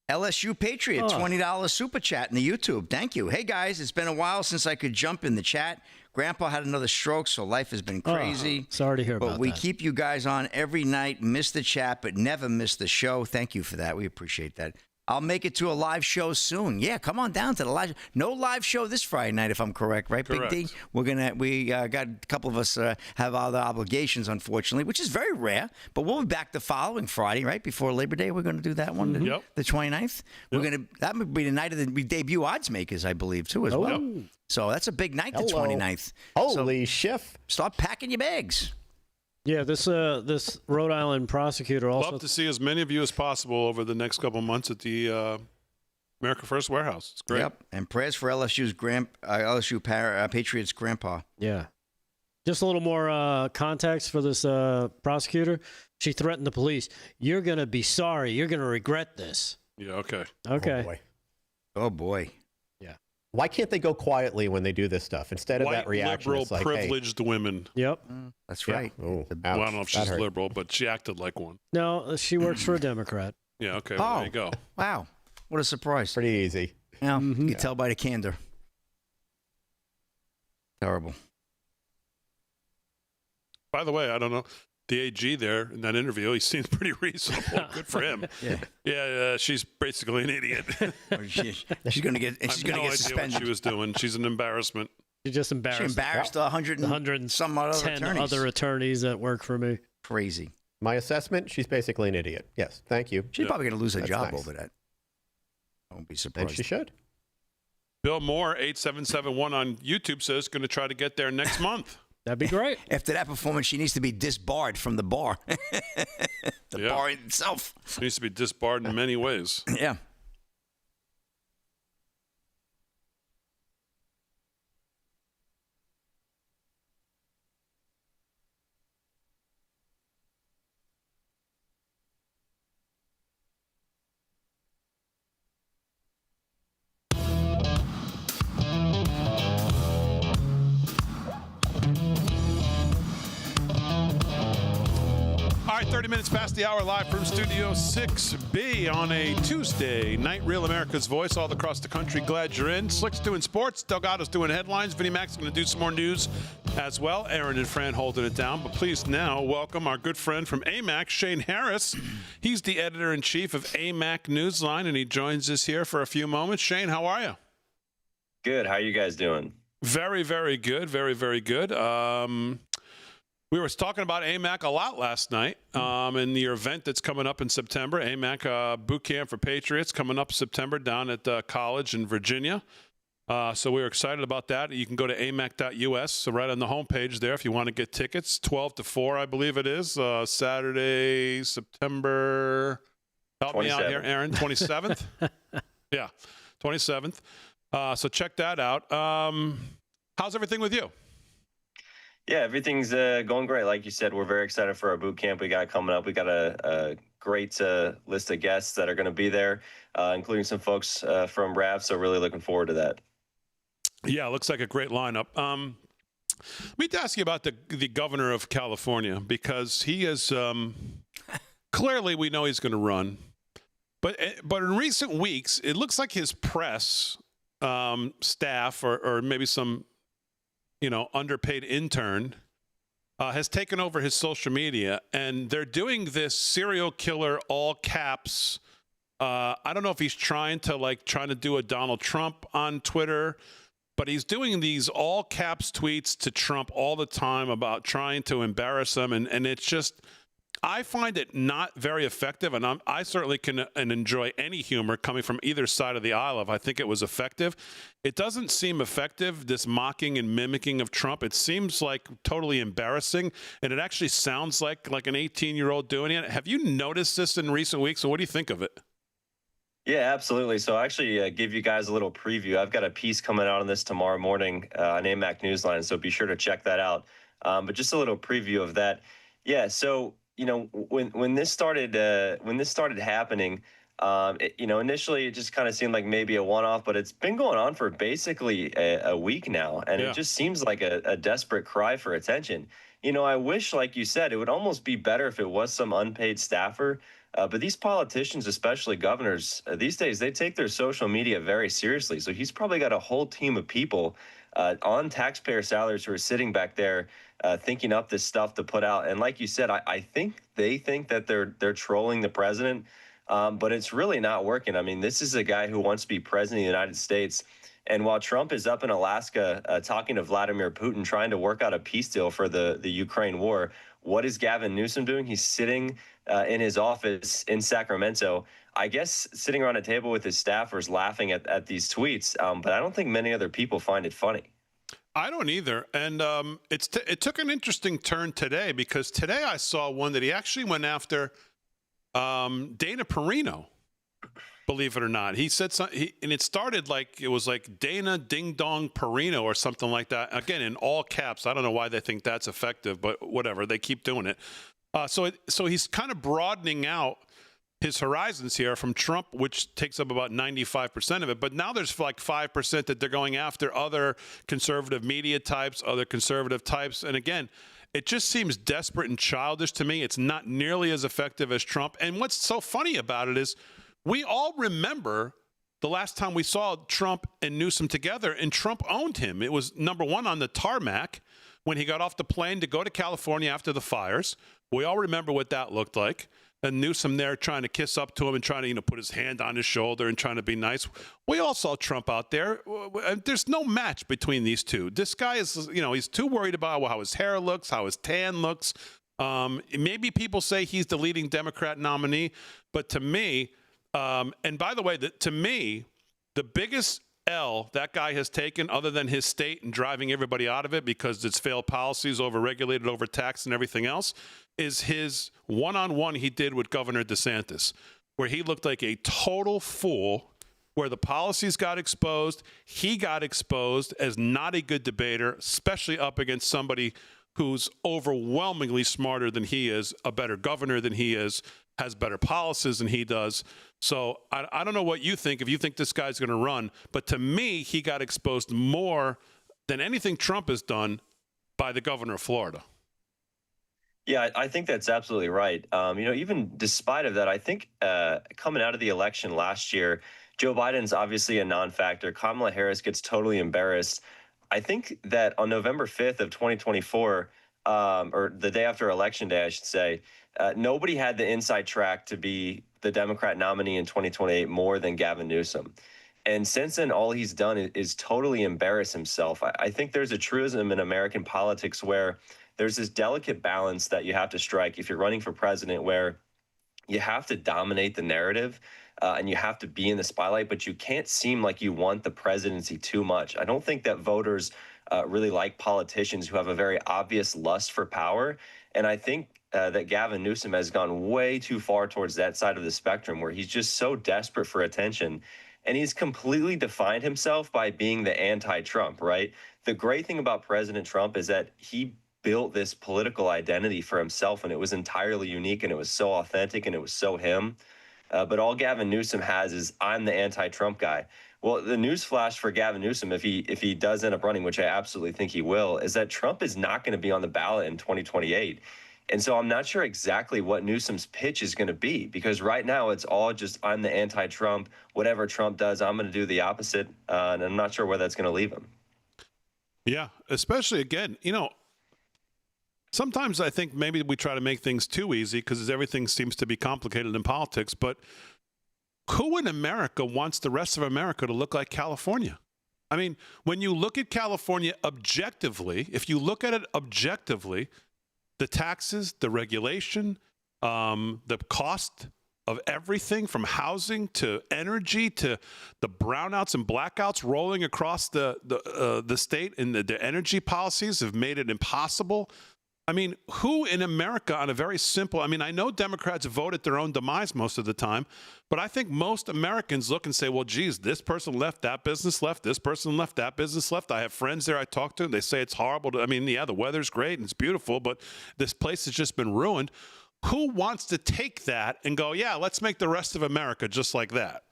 LSU Patriot, $20 super chat in the YouTube. Thank you. Hey, guys, it's been a while since I could jump in the chat. Grandpa had another stroke, so life has been crazy. Sorry to hear about that. But we keep you guys on every night. Miss the chat, but never miss the show. Thank you for that. We appreciate that. I'll make it to a live show soon. Yeah, come on down to the live. No live show this Friday night, if I'm correct, right, Correct. Big D? We got a couple of us have other obligations, unfortunately, which is very rare. But we'll be back the following Friday, right before Labor Day. We're going to do that one, the 29th. Yep. That would be the night of we debut Odds Makers, I believe, too, as well. Yep. So that's a big night, the 29th. Holy Schiff! Start packing your bags. Yeah, this Rhode Island prosecutor also. Love to see as many of you as possible over the next couple months at the America First Warehouse. It's great. Yep, and prayers for LSU Patriots grandpa. Yeah. Just a little more context for this prosecutor. She threatened the police. You're going to be sorry. You're going to regret this. Yeah, okay. Okay. Oh, boy. Why can't they go quietly when they do this stuff instead of that reaction? Liberal, it's like, privileged women. Yep. That's right. Oh, well, I don't know if she's liberal, but she acted like one. No, she works for a Democrat. Yeah, okay. Well, there you go. Wow. What a surprise. Pretty easy. Yeah, you can tell by the candor. Terrible. By the way, I don't know. The AG there in that interview, he seems pretty reasonable. Good for him. Yeah, she's basically an idiot. she's going to get suspended. What she was doing. She's an embarrassment. She just embarrassed. She embarrassed 100 and some other attorneys. Other attorneys that work for me. Crazy. My assessment, she's basically an idiot. Yes, thank you. She's probably going to lose her That's job nice. over that. I won't be surprised. And she should. Bill Moore, 8771 on YouTube, says going to try to get there next month. That'd be great. After that performance, she needs to be disbarred from the bar. The bar itself. She needs to be disbarred in many ways. Yeah. All right, 30 minutes past the hour, live from Studio 6B on a Tuesday night. Real America's Voice all across the country. Glad you're in. Slick's doing sports. Delgado's doing headlines. Vinnie Mac's going to do some more news as well. Aaron and Fran holding it down. But please now welcome our good friend from AMAC, Shane Harris. He's the editor-in-chief of AMAC Newsline, and he joins us here for a few moments. Shane, how are you? Good. How are you guys doing? Very, very good. Very, very good. We were talking about AMAC a lot last night and the event that's coming up in September. AMAC Boot Camp for Patriots coming up September down at college in Virginia. So we were excited about that. You can go to amac.us, so right on the homepage there if you want to get tickets. 12 to 4, I believe it is, Saturday, September. Help 27th. me out here, Aaron. 27th? Yeah, 27th. So check that out. How's everything with you? Yeah, everything's going great. Like you said, we're very excited for our boot camp we got coming up. We got a great list of guests that are going to be there, including some folks from RAV. So really looking forward to that. Yeah, looks like a great lineup. Let me ask you about the governor of California, because he is clearly, we know he's going to run. But in recent weeks, it looks like his press staff or maybe some underpaid intern has taken over his social media, and they're doing this serial killer all caps. I don't know if he's trying to do a Donald Trump on Twitter, but he's doing these all caps tweets to Trump all the time about trying to embarrass him. And it's just, I find it not very effective, and I certainly can enjoy any humor coming from either side of the aisle if I think it was effective. It doesn't seem effective, this mocking and mimicking of Trump. It seems like totally embarrassing, and it actually sounds like an 18-year-old doing it. Have you noticed this in recent weeks, and what do you think of it? Yeah, absolutely. So I'll actually give you guys a little preview. I've got a piece coming out on this tomorrow morning on AMAC Newsline, so be sure to check that out. But just a little preview of that. Yeah, so when this started happening, initially it just kind of seemed like maybe a one-off, but it's been going on for basically a week now, and it just seems like a desperate cry for attention. I wish, like you said, it would almost be better if it was some unpaid staffer, but these politicians, especially governors, these days, they take their social media very seriously. So he's probably got a whole team of people on taxpayer salaries who are sitting back there thinking up this stuff to put out. And like you said, I think they think that they're trolling the president, but it's really not working. I mean, this is a guy who wants to be president of the United States. And while Trump is up in Alaska talking to Vladimir Putin, trying to work out a peace deal for the Ukraine war, what is Gavin Newsom doing? He's sitting in his office in Sacramento, I guess sitting around a table with his staffers laughing at these tweets. But I don't think many other people find it funny. I don't either. And it took an interesting turn today, because today I saw one that he actually went after Dana Perino, believe it or not. He said something, and it started it was like Dana Ding Dong Perino or something like that. Again, in all caps. I don't know why they think that's effective, but whatever. They keep doing it. So he's kind of broadening out his horizons here from Trump, which takes up about 95% of it. But now there's like 5% that they're going after other conservative media types, other conservative types. And again, it just seems desperate and childish to me. It's not nearly as effective as Trump. And what's so funny about it is we all remember the last time we saw Trump and Newsom together, and Trump owned him. It was number one on the tarmac when he got off the plane to go to California after the fires. We all remember what that looked like. And Newsom there trying to kiss up to him and trying to, put his hand on his shoulder and trying to be nice. We all saw Trump out there. There's no match between these two. This guy is, he's too worried about how his hair looks, how his tan looks, Maybe people say he's the leading Democrat nominee, but to me, and by the way, to me, the biggest L that guy has taken, other than his state and driving everybody out of it because it's failed policies, overregulated, overtaxed, and everything else, is his one-on-one he did with Governor DeSantis, where he looked like a total fool, where the policies got exposed. He got exposed as not a good debater, especially up against somebody who's overwhelmingly smarter than he is, a better governor than he is, has better policies than he does. So I don't know what you think, if you think this guy's going to run, but to me, he got exposed more than anything Trump has done by the governor of Florida. Yeah, I think that's absolutely right. Even despite of that, I think coming out of the election last year, Joe Biden's obviously a non-factor. Kamala Harris gets totally embarrassed. I think that on November 5th of 2024, or the day after Election Day, I should say, nobody had the inside track to be the Democrat nominee in 2028 more than Gavin Newsom. And since then, all he's done is totally embarrass himself. I think there's a truism in American politics where there's this delicate balance that you have to strike if you're running for president, where you have to dominate the narrative and you have to be in the spotlight, but you can't seem like you want the presidency too much. I don't think that voters really like politicians who have a very obvious lust for power. And I think that Gavin Newsom has gone way too far towards that side of the spectrum, where he's just so desperate for attention. And he's completely defined himself by being the anti-Trump, right? The great thing about President Trump is that he built this political identity for himself, and it was entirely unique, and it was so authentic, and it was so him. But all Gavin Newsom has is, I'm the anti-Trump guy. Well, the news flash for Gavin Newsom, if he does end up running, which I absolutely think he will, is that Trump is not going to be on the ballot in 2028. And so I'm not sure exactly what Newsom's pitch is going to be, because right now it's all just, I'm the anti-Trump. Whatever Trump does, I'm going to do the opposite. And I'm not sure where that's going to leave him. Yeah, especially, again, sometimes I think maybe we try to make things too easy because everything seems to be complicated in politics. But who in America wants the rest of America to look like California? I mean, when you look at California objectively, if you look at it objectively, the taxes, the regulation, the cost of everything from housing to energy to the brownouts and blackouts rolling across the state, and the energy policies have made it impossible. I mean, who in America on a very simple, I know Democrats vote at their own demise most of the time, but I think most Americans look and say, well, geez, this person left, that business left, this person left, that business left. I have friends there I talk to, and they say it's horrible. The weather's great and it's beautiful, but this place has just been ruined. Who wants to take that and go, yeah, let's make the rest of America just like that?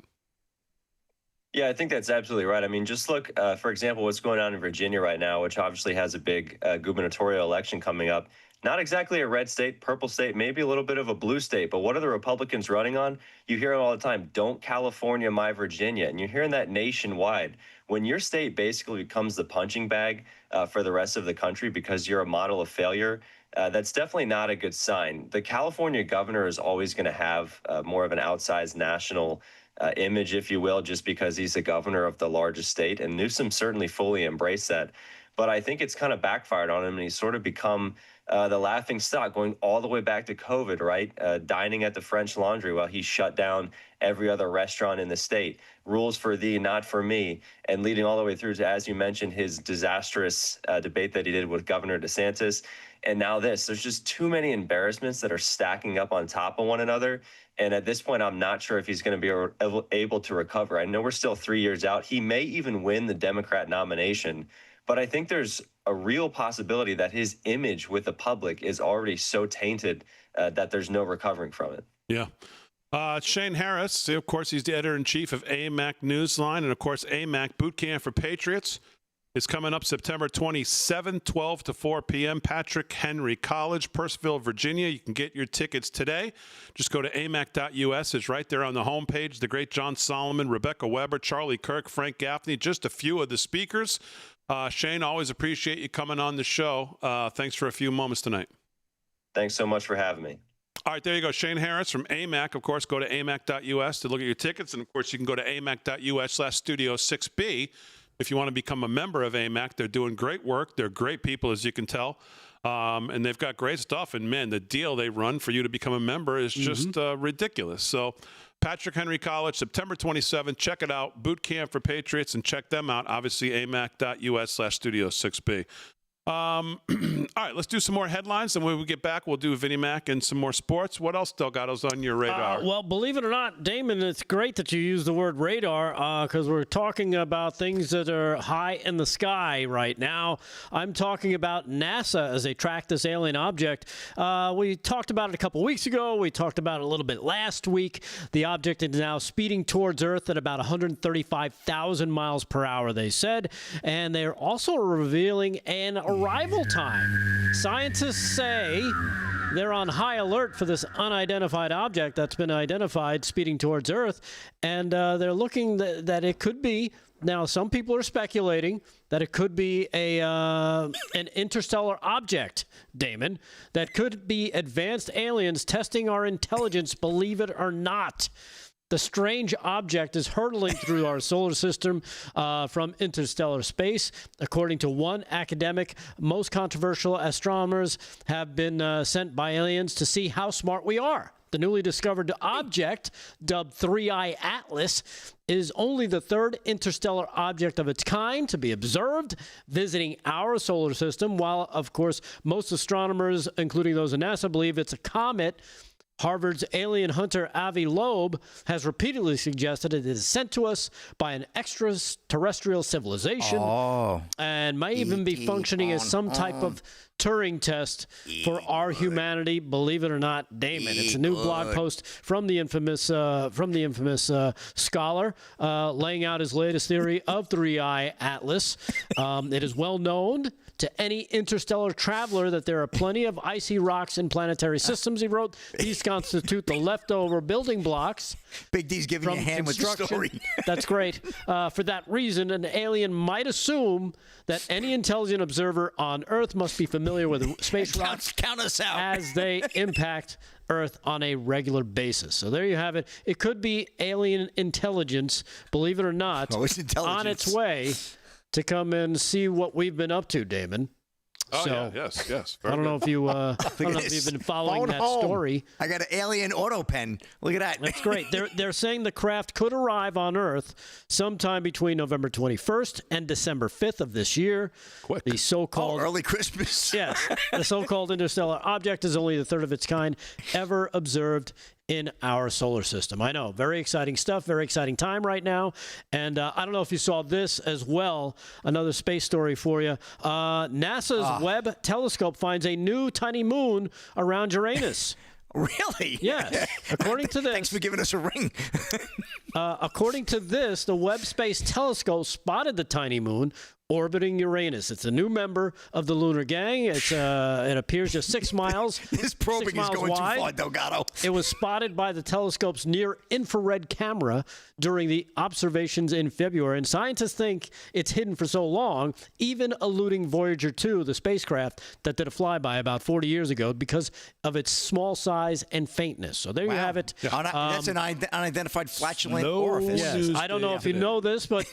Yeah, I think that's absolutely right. Just look, for example, what's going on in Virginia right now, which obviously has a big gubernatorial election coming up. Not exactly a red state, purple state, maybe a little bit of a blue state. But what are the Republicans running on? You hear it all the time. Don't California my Virginia. And you're hearing that nationwide. When your state basically becomes the punching bag for the rest of the country because you're a model of failure, that's definitely not a good sign. The California governor is always going to have more of an outsized national image, if you will, just because he's the governor of the largest state. And Newsom certainly fully embraced that. But I think it's kind of backfired on him, and he's sort of become the laughing stock, going all the way back to COVID, right? Dining at the French Laundry while he shut down every other restaurant in the state. Rules for thee, not for me. And leading all the way through to, as you mentioned, his disastrous debate that he did with Governor DeSantis. And now this. There's just too many embarrassments that are stacking up on top of one another. And at this point, I'm not sure if he's going to be able to recover. I know we're still 3 years out. He may even win the Democrat nomination. But I think there's a real possibility that his image with the public is already so tainted that there's no recovering from it. Yeah. Shane Harris, of course, he's the editor-in-chief of AMAC Newsline. And, of course, AMAC Boot Camp for Patriots is coming up September 27, 12 to 4 p.m. Patrick Henry College, Purcellville, Virginia. You can get your tickets today. Just go to amac.us. It's right there on the homepage. The great John Solomon, Rebecca Weber, Charlie Kirk, Frank Gaffney, just a few of the speakers. Shane, always appreciate you coming on the show. Thanks for a few moments tonight. Thanks so much for having me. All right, there you go. Shane Harris from AMAC. Of course, go to amac.us to look at your tickets. And, of course, you can go to amac.us/studio6B if you want to become a member of AMAC. They're doing great work. They're great people, as you can tell. And they've got great stuff. And, man, the deal they run for you to become a member is just ridiculous. So Patrick Henry College, September 27th. Check it out. Boot camp for Patriots, and check them out. Obviously, amac.us/Studio6B. All right, let's do some more headlines, and when we get back, we'll do Vinnie Mac and some more sports. What else, Delgado's on your radar? Well, believe it or not, Damon, it's great that you use the word radar because we're talking about things that are high in the sky right now. I'm talking about NASA as they track this alien object. We talked about it a couple weeks ago. We talked about it a little bit last week. The object is now speeding towards Earth at about 135,000 miles per hour, they said, and they're also revealing an arrival time. Scientists say they're on high alert for this unidentified object that's been identified speeding towards Earth, and they're looking that it could be. Now, some people are speculating that it could be an interstellar object, Damon, that could be advanced aliens testing our intelligence, believe it or not. The strange object is hurtling through our solar system from interstellar space. According to one academic, most controversial astronomers have been sent by aliens to see how smart we are. The newly discovered object, dubbed 3I Atlas, is only the third interstellar object of its kind to be observed visiting our solar system, while, of course, most astronomers, including those in NASA, believe it's a comet. Harvard's alien hunter Avi Loeb has repeatedly suggested it is sent to us by an extraterrestrial civilization and may even be functioning as some type of Turing test for our humanity. Believe it or not, Damon. It's a new blog post from the infamous scholar laying out his latest theory of 3I Atlas. It is well known to any interstellar traveler that there are plenty of icy rocks in planetary systems, he wrote. These constitute the leftover building blocks. Big D's giving you a hand with the story. That's great. For that reason, an alien might assume that any intelligent observer on Earth must be familiar with space rocks as they impact Earth on a regular basis. So there you have it. It could be alien intelligence, believe it or not, on its way to come and see what we've been up to, Damon. Oh, so, yeah, yes. I don't know if you, I don't know if you've been following that story. I got an alien auto pen. Look at that. That's great. They're saying the craft could arrive on Earth sometime between November 21st and December 5th of this year. Quick. The so-called early Christmas. Yes, the so-called interstellar object is only the third of its kind ever observed in our solar system. I know, very exciting stuff, very exciting time right now. And I don't know if you saw this as well, another space story for you. NASA's Webb telescope finds a new tiny moon around Uranus. Really? Yes. According to this. Thanks for giving us a ring. According to this, the Webb Space Telescope spotted the tiny moon orbiting Uranus. It's a new member of the lunar gang. It's it appears just 6 miles. This probing is going wide. too far, Delgado. It was spotted by the telescope's near-infrared camera during the observations in February, and scientists think it's hidden for so long, even eluding Voyager 2, the spacecraft that did a flyby about 40 years ago, because of its small size and faintness. So there you have it. That's an unidentified flatulent orifice. Yes. I don't know if you know this, but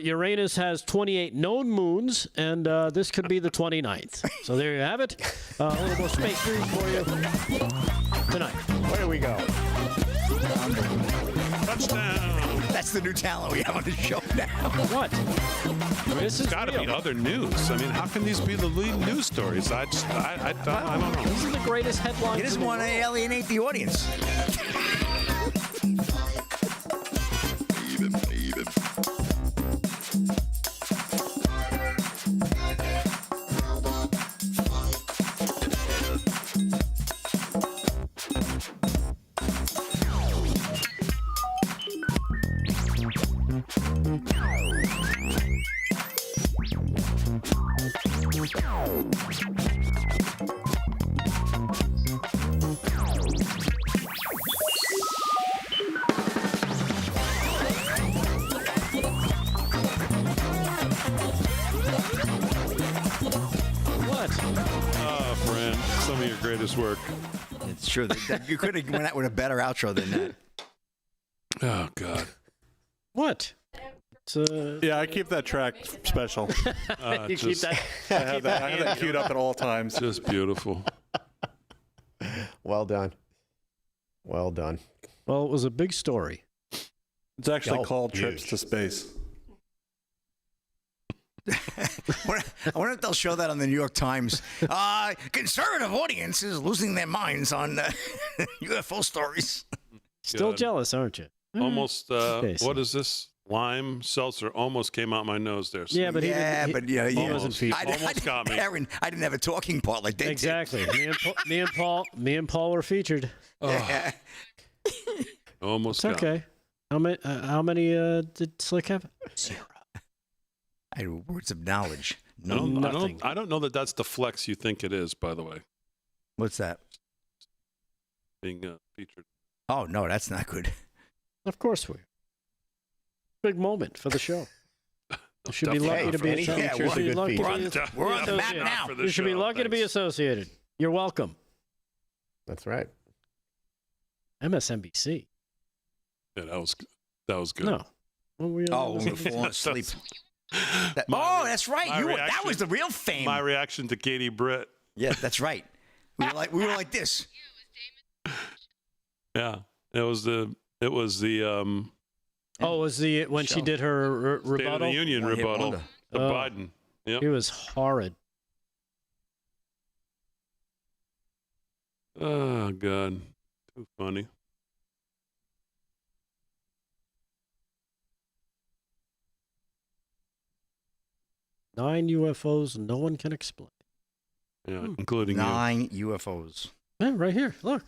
Uranus has 28 known moons, and this could be the 29th. So there you have it. A little more space news for you tonight. Where do we go? Touchdown. That's the new talent we have on the show now. What? This has got to be other news. I mean, how can these be the lead news stories? I don't know. This is the greatest headline. He doesn't want to alienate the audience. Some of your greatest work. It's true. You could have went out with a better outro than that. Oh, God. What? Yeah, I keep that track special. You keep that. I have that queued up at all times. Just beautiful. Well done. Well done. Well, it was a big story. It's actually called Trips to Space. I wonder if they'll show that on the New York Times. Conservative audience is losing their minds on UFO stories. Still jealous, aren't you? Almost. What is this? Lime seltzer almost came out my nose there. Yeah, but he almost, wasn't almost got me. Aaron, I didn't have a talking part like they exactly. Me and Paul were featured. Yeah. Almost. It's okay. How many did Slick have? 0. I had words of knowledge. Nothing. I don't know that that's the flex you think it is. By the way, what's that? Being featured. Oh no, that's not good. Of course we. Big moment for the show. You should be lucky to be associated. We're on the map now. You should be lucky to be associated. You're welcome. That's right. Yeah, MSNBC. that was good. No. We're falling asleep. That's right. That was the real fame. My reaction to Katie Britt. Yeah, that's right. We were like this. Yeah, it was the. Oh, was when she did her rebuttal? State of the Union rebuttal. The Biden. Yep. It was horrid. Oh God, too funny. Nine UFOs no one can explain. Yeah, including 9 UFOs. Yeah, right here. Look.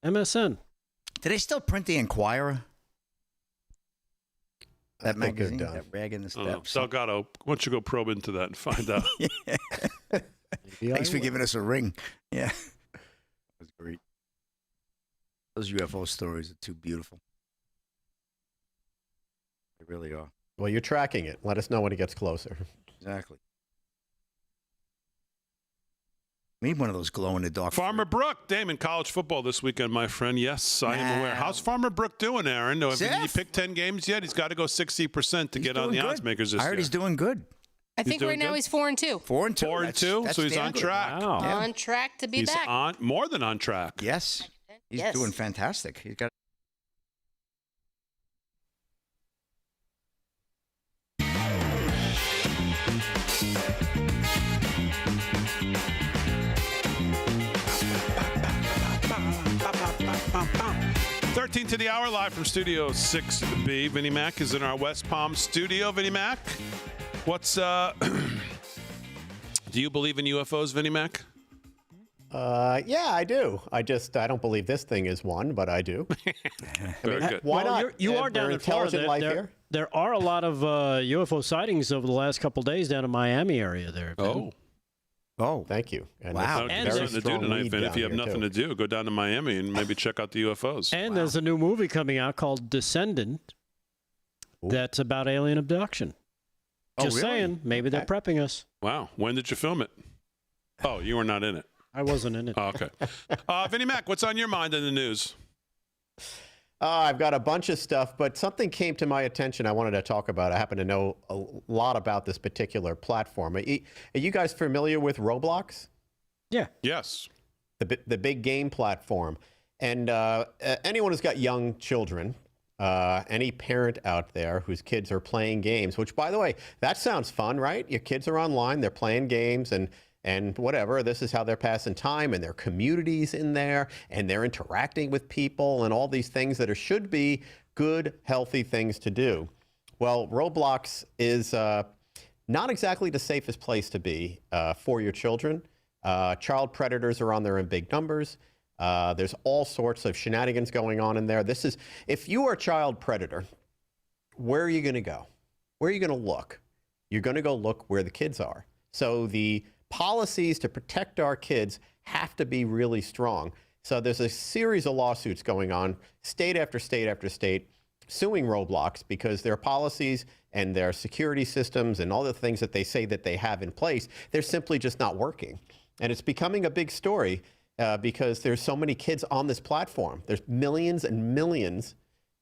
MSN. Do they still print the Inquirer? That magazine, done. that rag in the steps. Salgado, why don't you go probe into that and find out? Thanks for giving us a ring. Yeah. That was great. Those UFO stories are too beautiful. They really are. Well, you're tracking it. Let us know when it gets closer. Exactly. We need one of those glow-in-the-dark. Farmer Brook, Damon, college football this weekend, my friend. Yes, I am aware. How's Farmer Brook doing, Aaron? No, have you picked 10 games yet? He's got to go 60% to get on the odds makers this year. I heard he's doing good. I think right now he's 4-2. 4-2. 4-2, so he's on track. Wow. Yeah. On track to be back. He's more than on track. Yes. He's doing fantastic. He's got. To the hour, live from Studio 6B. Vinnie Mac is in our West Palm studio. Vinnie Mac, what's do you believe in UFOs, Vinnie Mac? Yeah, I do. I don't believe this thing is one, but I do. Very good. Why not? You are down in Florida. There are a lot of UFO sightings over the last couple of days down in Miami area there. Oh, thank you. And wow. And there's something to do tonight, Vin. If you have nothing to do, go down to Miami and maybe check out the UFOs. And there's a new movie coming out called Descendant that's about alien abduction. Just saying, maybe they're prepping us. Wow. When did you film it? Oh, you were not in it. I wasn't in it. Oh, okay. Vinnie Mac, what's on your mind in the news? I've got a bunch of stuff, but something came to my attention I wanted to talk about. I happen to know a lot about this particular platform. Are you guys familiar with Roblox? Yeah. Yes. The big game platform. And anyone who's got young children, any parent out there whose kids are playing games, which, by the way, that sounds fun, right? Your kids are online, they're playing games, and whatever. This is how they're passing time, and their communities in there, and they're interacting with people, and all these things that should be good, healthy things to do. Well, Roblox is not exactly the safest place to be for your children. Child predators are on there in big numbers. There's all sorts of shenanigans going on in there. If you are a child predator, where are you going to go? Where are you going to look? You're going to go look where the kids are. So the policies to protect our kids have to be really strong. So there's a series of lawsuits going on, state after state after state, suing Roblox because their policies and their security systems and all the things that they say that they have in place, they're simply just not working. And it's becoming a big story because there's so many kids on this platform. There's millions and millions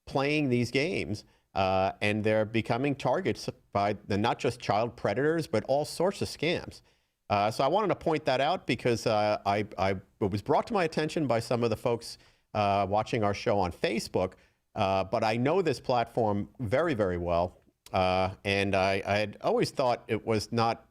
playing these games. and they're becoming targets by not just child predators, but all sorts of scams. So I wanted to point that out because it was brought to my attention by some of the folks watching our show on Facebook, but I know this platform very, very well, and I had always thought it was not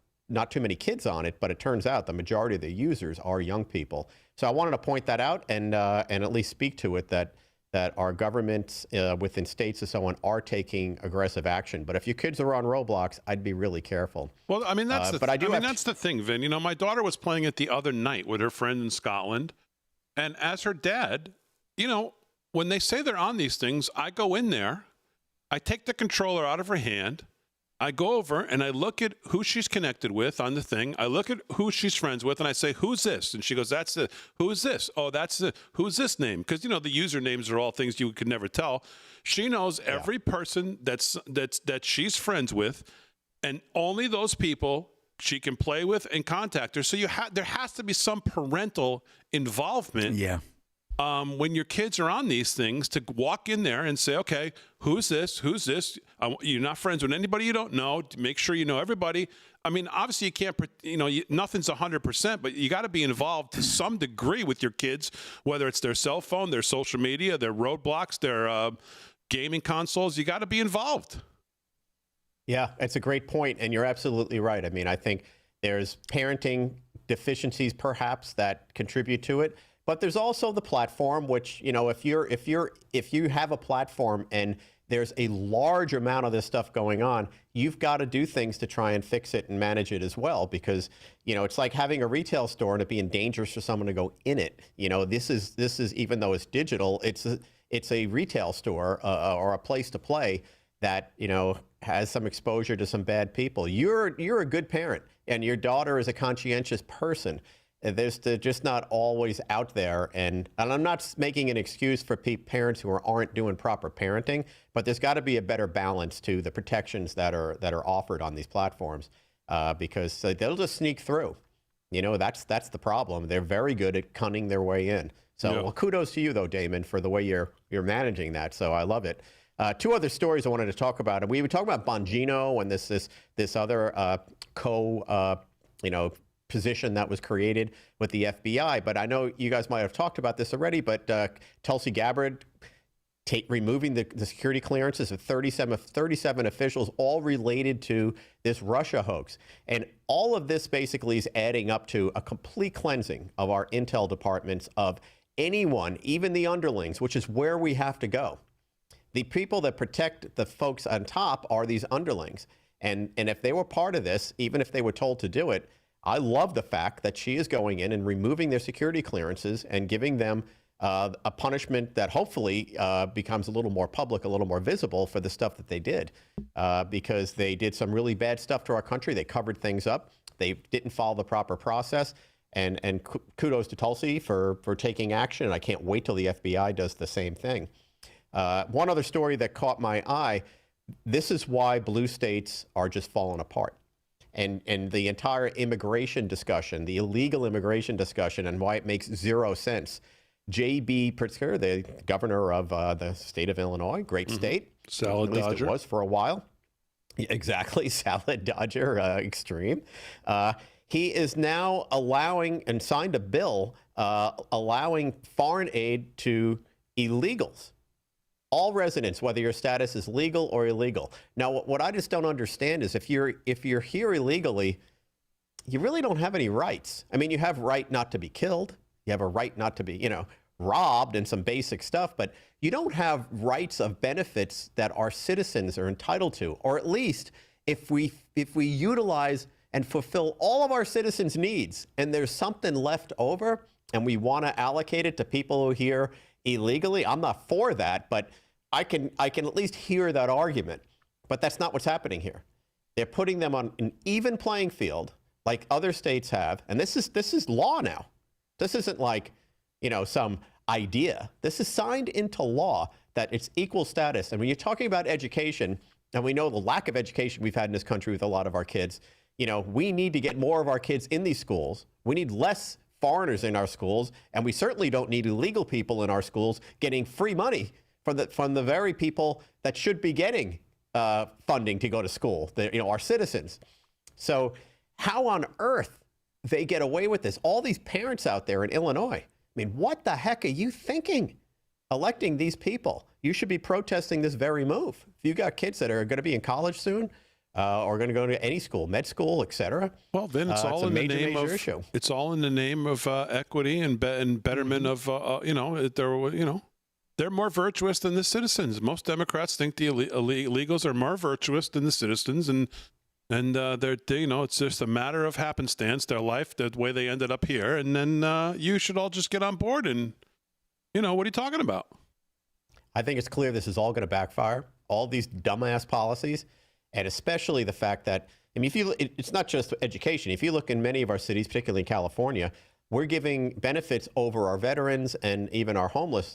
too many kids on it, but it turns out the majority of the users are young people. So I wanted to point that out and at least speak to it that our governments within states and so on are taking aggressive action. But if your kids are on Roblox, I'd be really careful. Well, I mean, that's that's the thing, Vin. You know, my daughter was playing it the other night with her friend in Scotland. And as her dad, you know, when they say they're on these things, I go in there, I take the controller out of her hand, I go over and I look at who she's connected with on the thing. I look at who she's friends with and I say, who's this? And she goes, that's the, who's this? Oh, that's the, who's this name? Because, you know, the usernames are all things you could never tell. She knows every person that she's friends with, and only those people she can play with and contact her. So there has to be some parental involvement. Yeah. When your kids are on these things, to walk in there and say, okay, who's this? Who's this? You're not friends with anybody you don't know. Make sure you know everybody. I mean, obviously you can't, nothing's 100%, but you got to be involved to some degree with your kids, whether it's their cell phone, their social media, their roadblocks, their gaming consoles. You got to be involved. Yeah, it's a great point, and you're absolutely right. I mean, I think there's parenting deficiencies perhaps that contribute to it. But there's also the platform, which, you know, if you have a platform and there's a large amount of this stuff going on, you've got to do things to try and fix it and manage it as well, because, you know, it's like having a retail store and it being dangerous for someone to go in it. You know, this is even though it's digital, it's a retail store or a place to play that, you know, has some exposure to some bad people. You're a good parent and your daughter is a conscientious person. There's just not always out there, and I'm not making an excuse for parents who aren't doing proper parenting, but there's got to be a better balance to the protections that are offered on these platforms, because they'll just sneak through. You know, that's the problem. They're very good at cunning their way in. So, well, kudos to you though, Damon, for the way you're managing that. So I love it. Two other stories I wanted to talk about, and we were talking about Bongino and this other position that was created with the FBI. But I know you guys might have talked about this already, but Tulsi Gabbard removing the security clearances of 37 officials, all related to this Russia hoax. And all of this basically is adding up to a complete cleansing of our intel departments of anyone, even the underlings, which is where we have to go. The people that protect the folks on top are these underlings. And if they were part of this, even if they were told to do it, I love the fact that she is going in and removing their security clearances and giving them a punishment that hopefully becomes a little more public, a little more visible for the stuff that they did, because they did some really bad stuff to our country. They covered things up. They didn't follow the proper process. And kudos to Tulsi for taking action. And I can't wait till the FBI does the same thing. One other story that caught my eye, this is why blue states are just falling apart. And the entire immigration discussion, the illegal immigration discussion, and why it makes zero sense. J.B. Pritzker, the governor of the state of Illinois, great state. Salad At least Dodger. It was for a while. Exactly, Salad Dodger extreme. He is now allowing and signed a bill allowing foreign aid to illegals. All residents, whether your status is legal or illegal. Now, what I just don't understand is if you're here illegally, you really don't have any rights. I mean, you have right not to be killed. You have a right not to be, robbed and some basic stuff, but you don't have rights of benefits that our citizens are entitled to. Or at least if we utilize and fulfill all of our citizens' needs and there's something left over and we want to allocate it to people who are here illegally, I'm not for that, but I can at least hear that argument. But that's not what's happening here. They're putting them on an even playing field like other states have, and this is law now. This isn't like, some idea. This is signed into law that it's equal status. And when you're talking about education, and we know the lack of education we've had in this country with a lot of our kids, we need to get more of our kids in these schools. We need less foreigners in our schools, and we certainly don't need illegal people in our schools getting free money from the very people that should be getting funding to go to school, our citizens. So how on earth they get away with this? All these parents out there in Illinois, I mean, what the heck are you thinking? Electing these people, you should be protesting this very move. If you got kids that are going to be in college soon, or going to go to any school, med school, et cetera. Well, then it's all in the name of issue. It's all in the name of equity and betterment of they're more virtuous than the citizens. Most Democrats think the illegals are more virtuous than the citizens, and it's just a matter of happenstance, their life, the way they ended up here, and then you should all just get on board and, what are you talking about? I think it's clear this is all going to backfire. All these dumbass policies, and especially the fact that, it's not just education. If you look in many of our cities, particularly in California, we're giving benefits over our veterans and even our homeless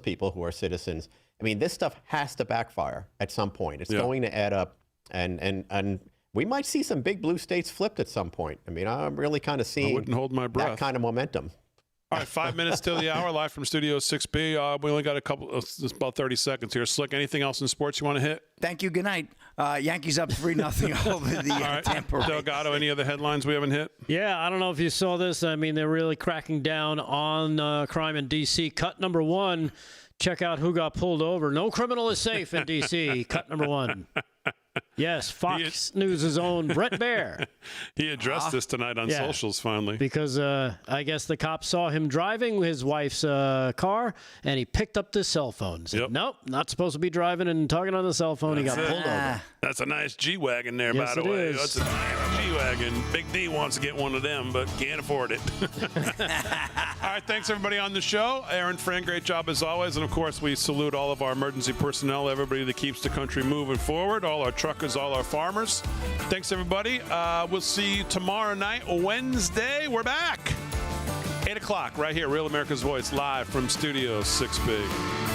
people who are citizens. This stuff has to backfire at some point. It's going to add up, and we might see some big blue states flipped at some point. I'm really kind of seeing I wouldn't hold my breath. That kind of momentum. All right, 5 minutes till the hour, live from Studio 6B. We only got about 30 seconds here. Slick, anything else in sports you want to hit? Thank you. Good night. Yankees up 3-0 over the Tampa Rays. Delgado, any other headlines we haven't hit? Yeah, I don't know if you saw this. They're really cracking down on crime in D.C. Cut number 1. Check out who got pulled over. No criminal is safe in D.C. Cut number 1. Yes, Fox News' own Brett Baer. He addressed this tonight on socials finally. Because I guess the cops saw him driving his wife's car, and he picked up this cell phone. Said, nope, not supposed to be driving and talking on the cell phone. He got pulled over. That's a nice G-Wagon there, by the way. That's a nice G-Wagon. Big D wants to get one of them, but can't afford it. All right, thanks, everybody on the show. Aaron, Fran, great job as always. And, of course, we salute all of our emergency personnel, everybody that keeps the country moving forward, all our truckers, all our farmers. Thanks, everybody. We'll see you tomorrow night, Wednesday. We're back. 8 o'clock right here, Real America's Voice, live from Studio 6B.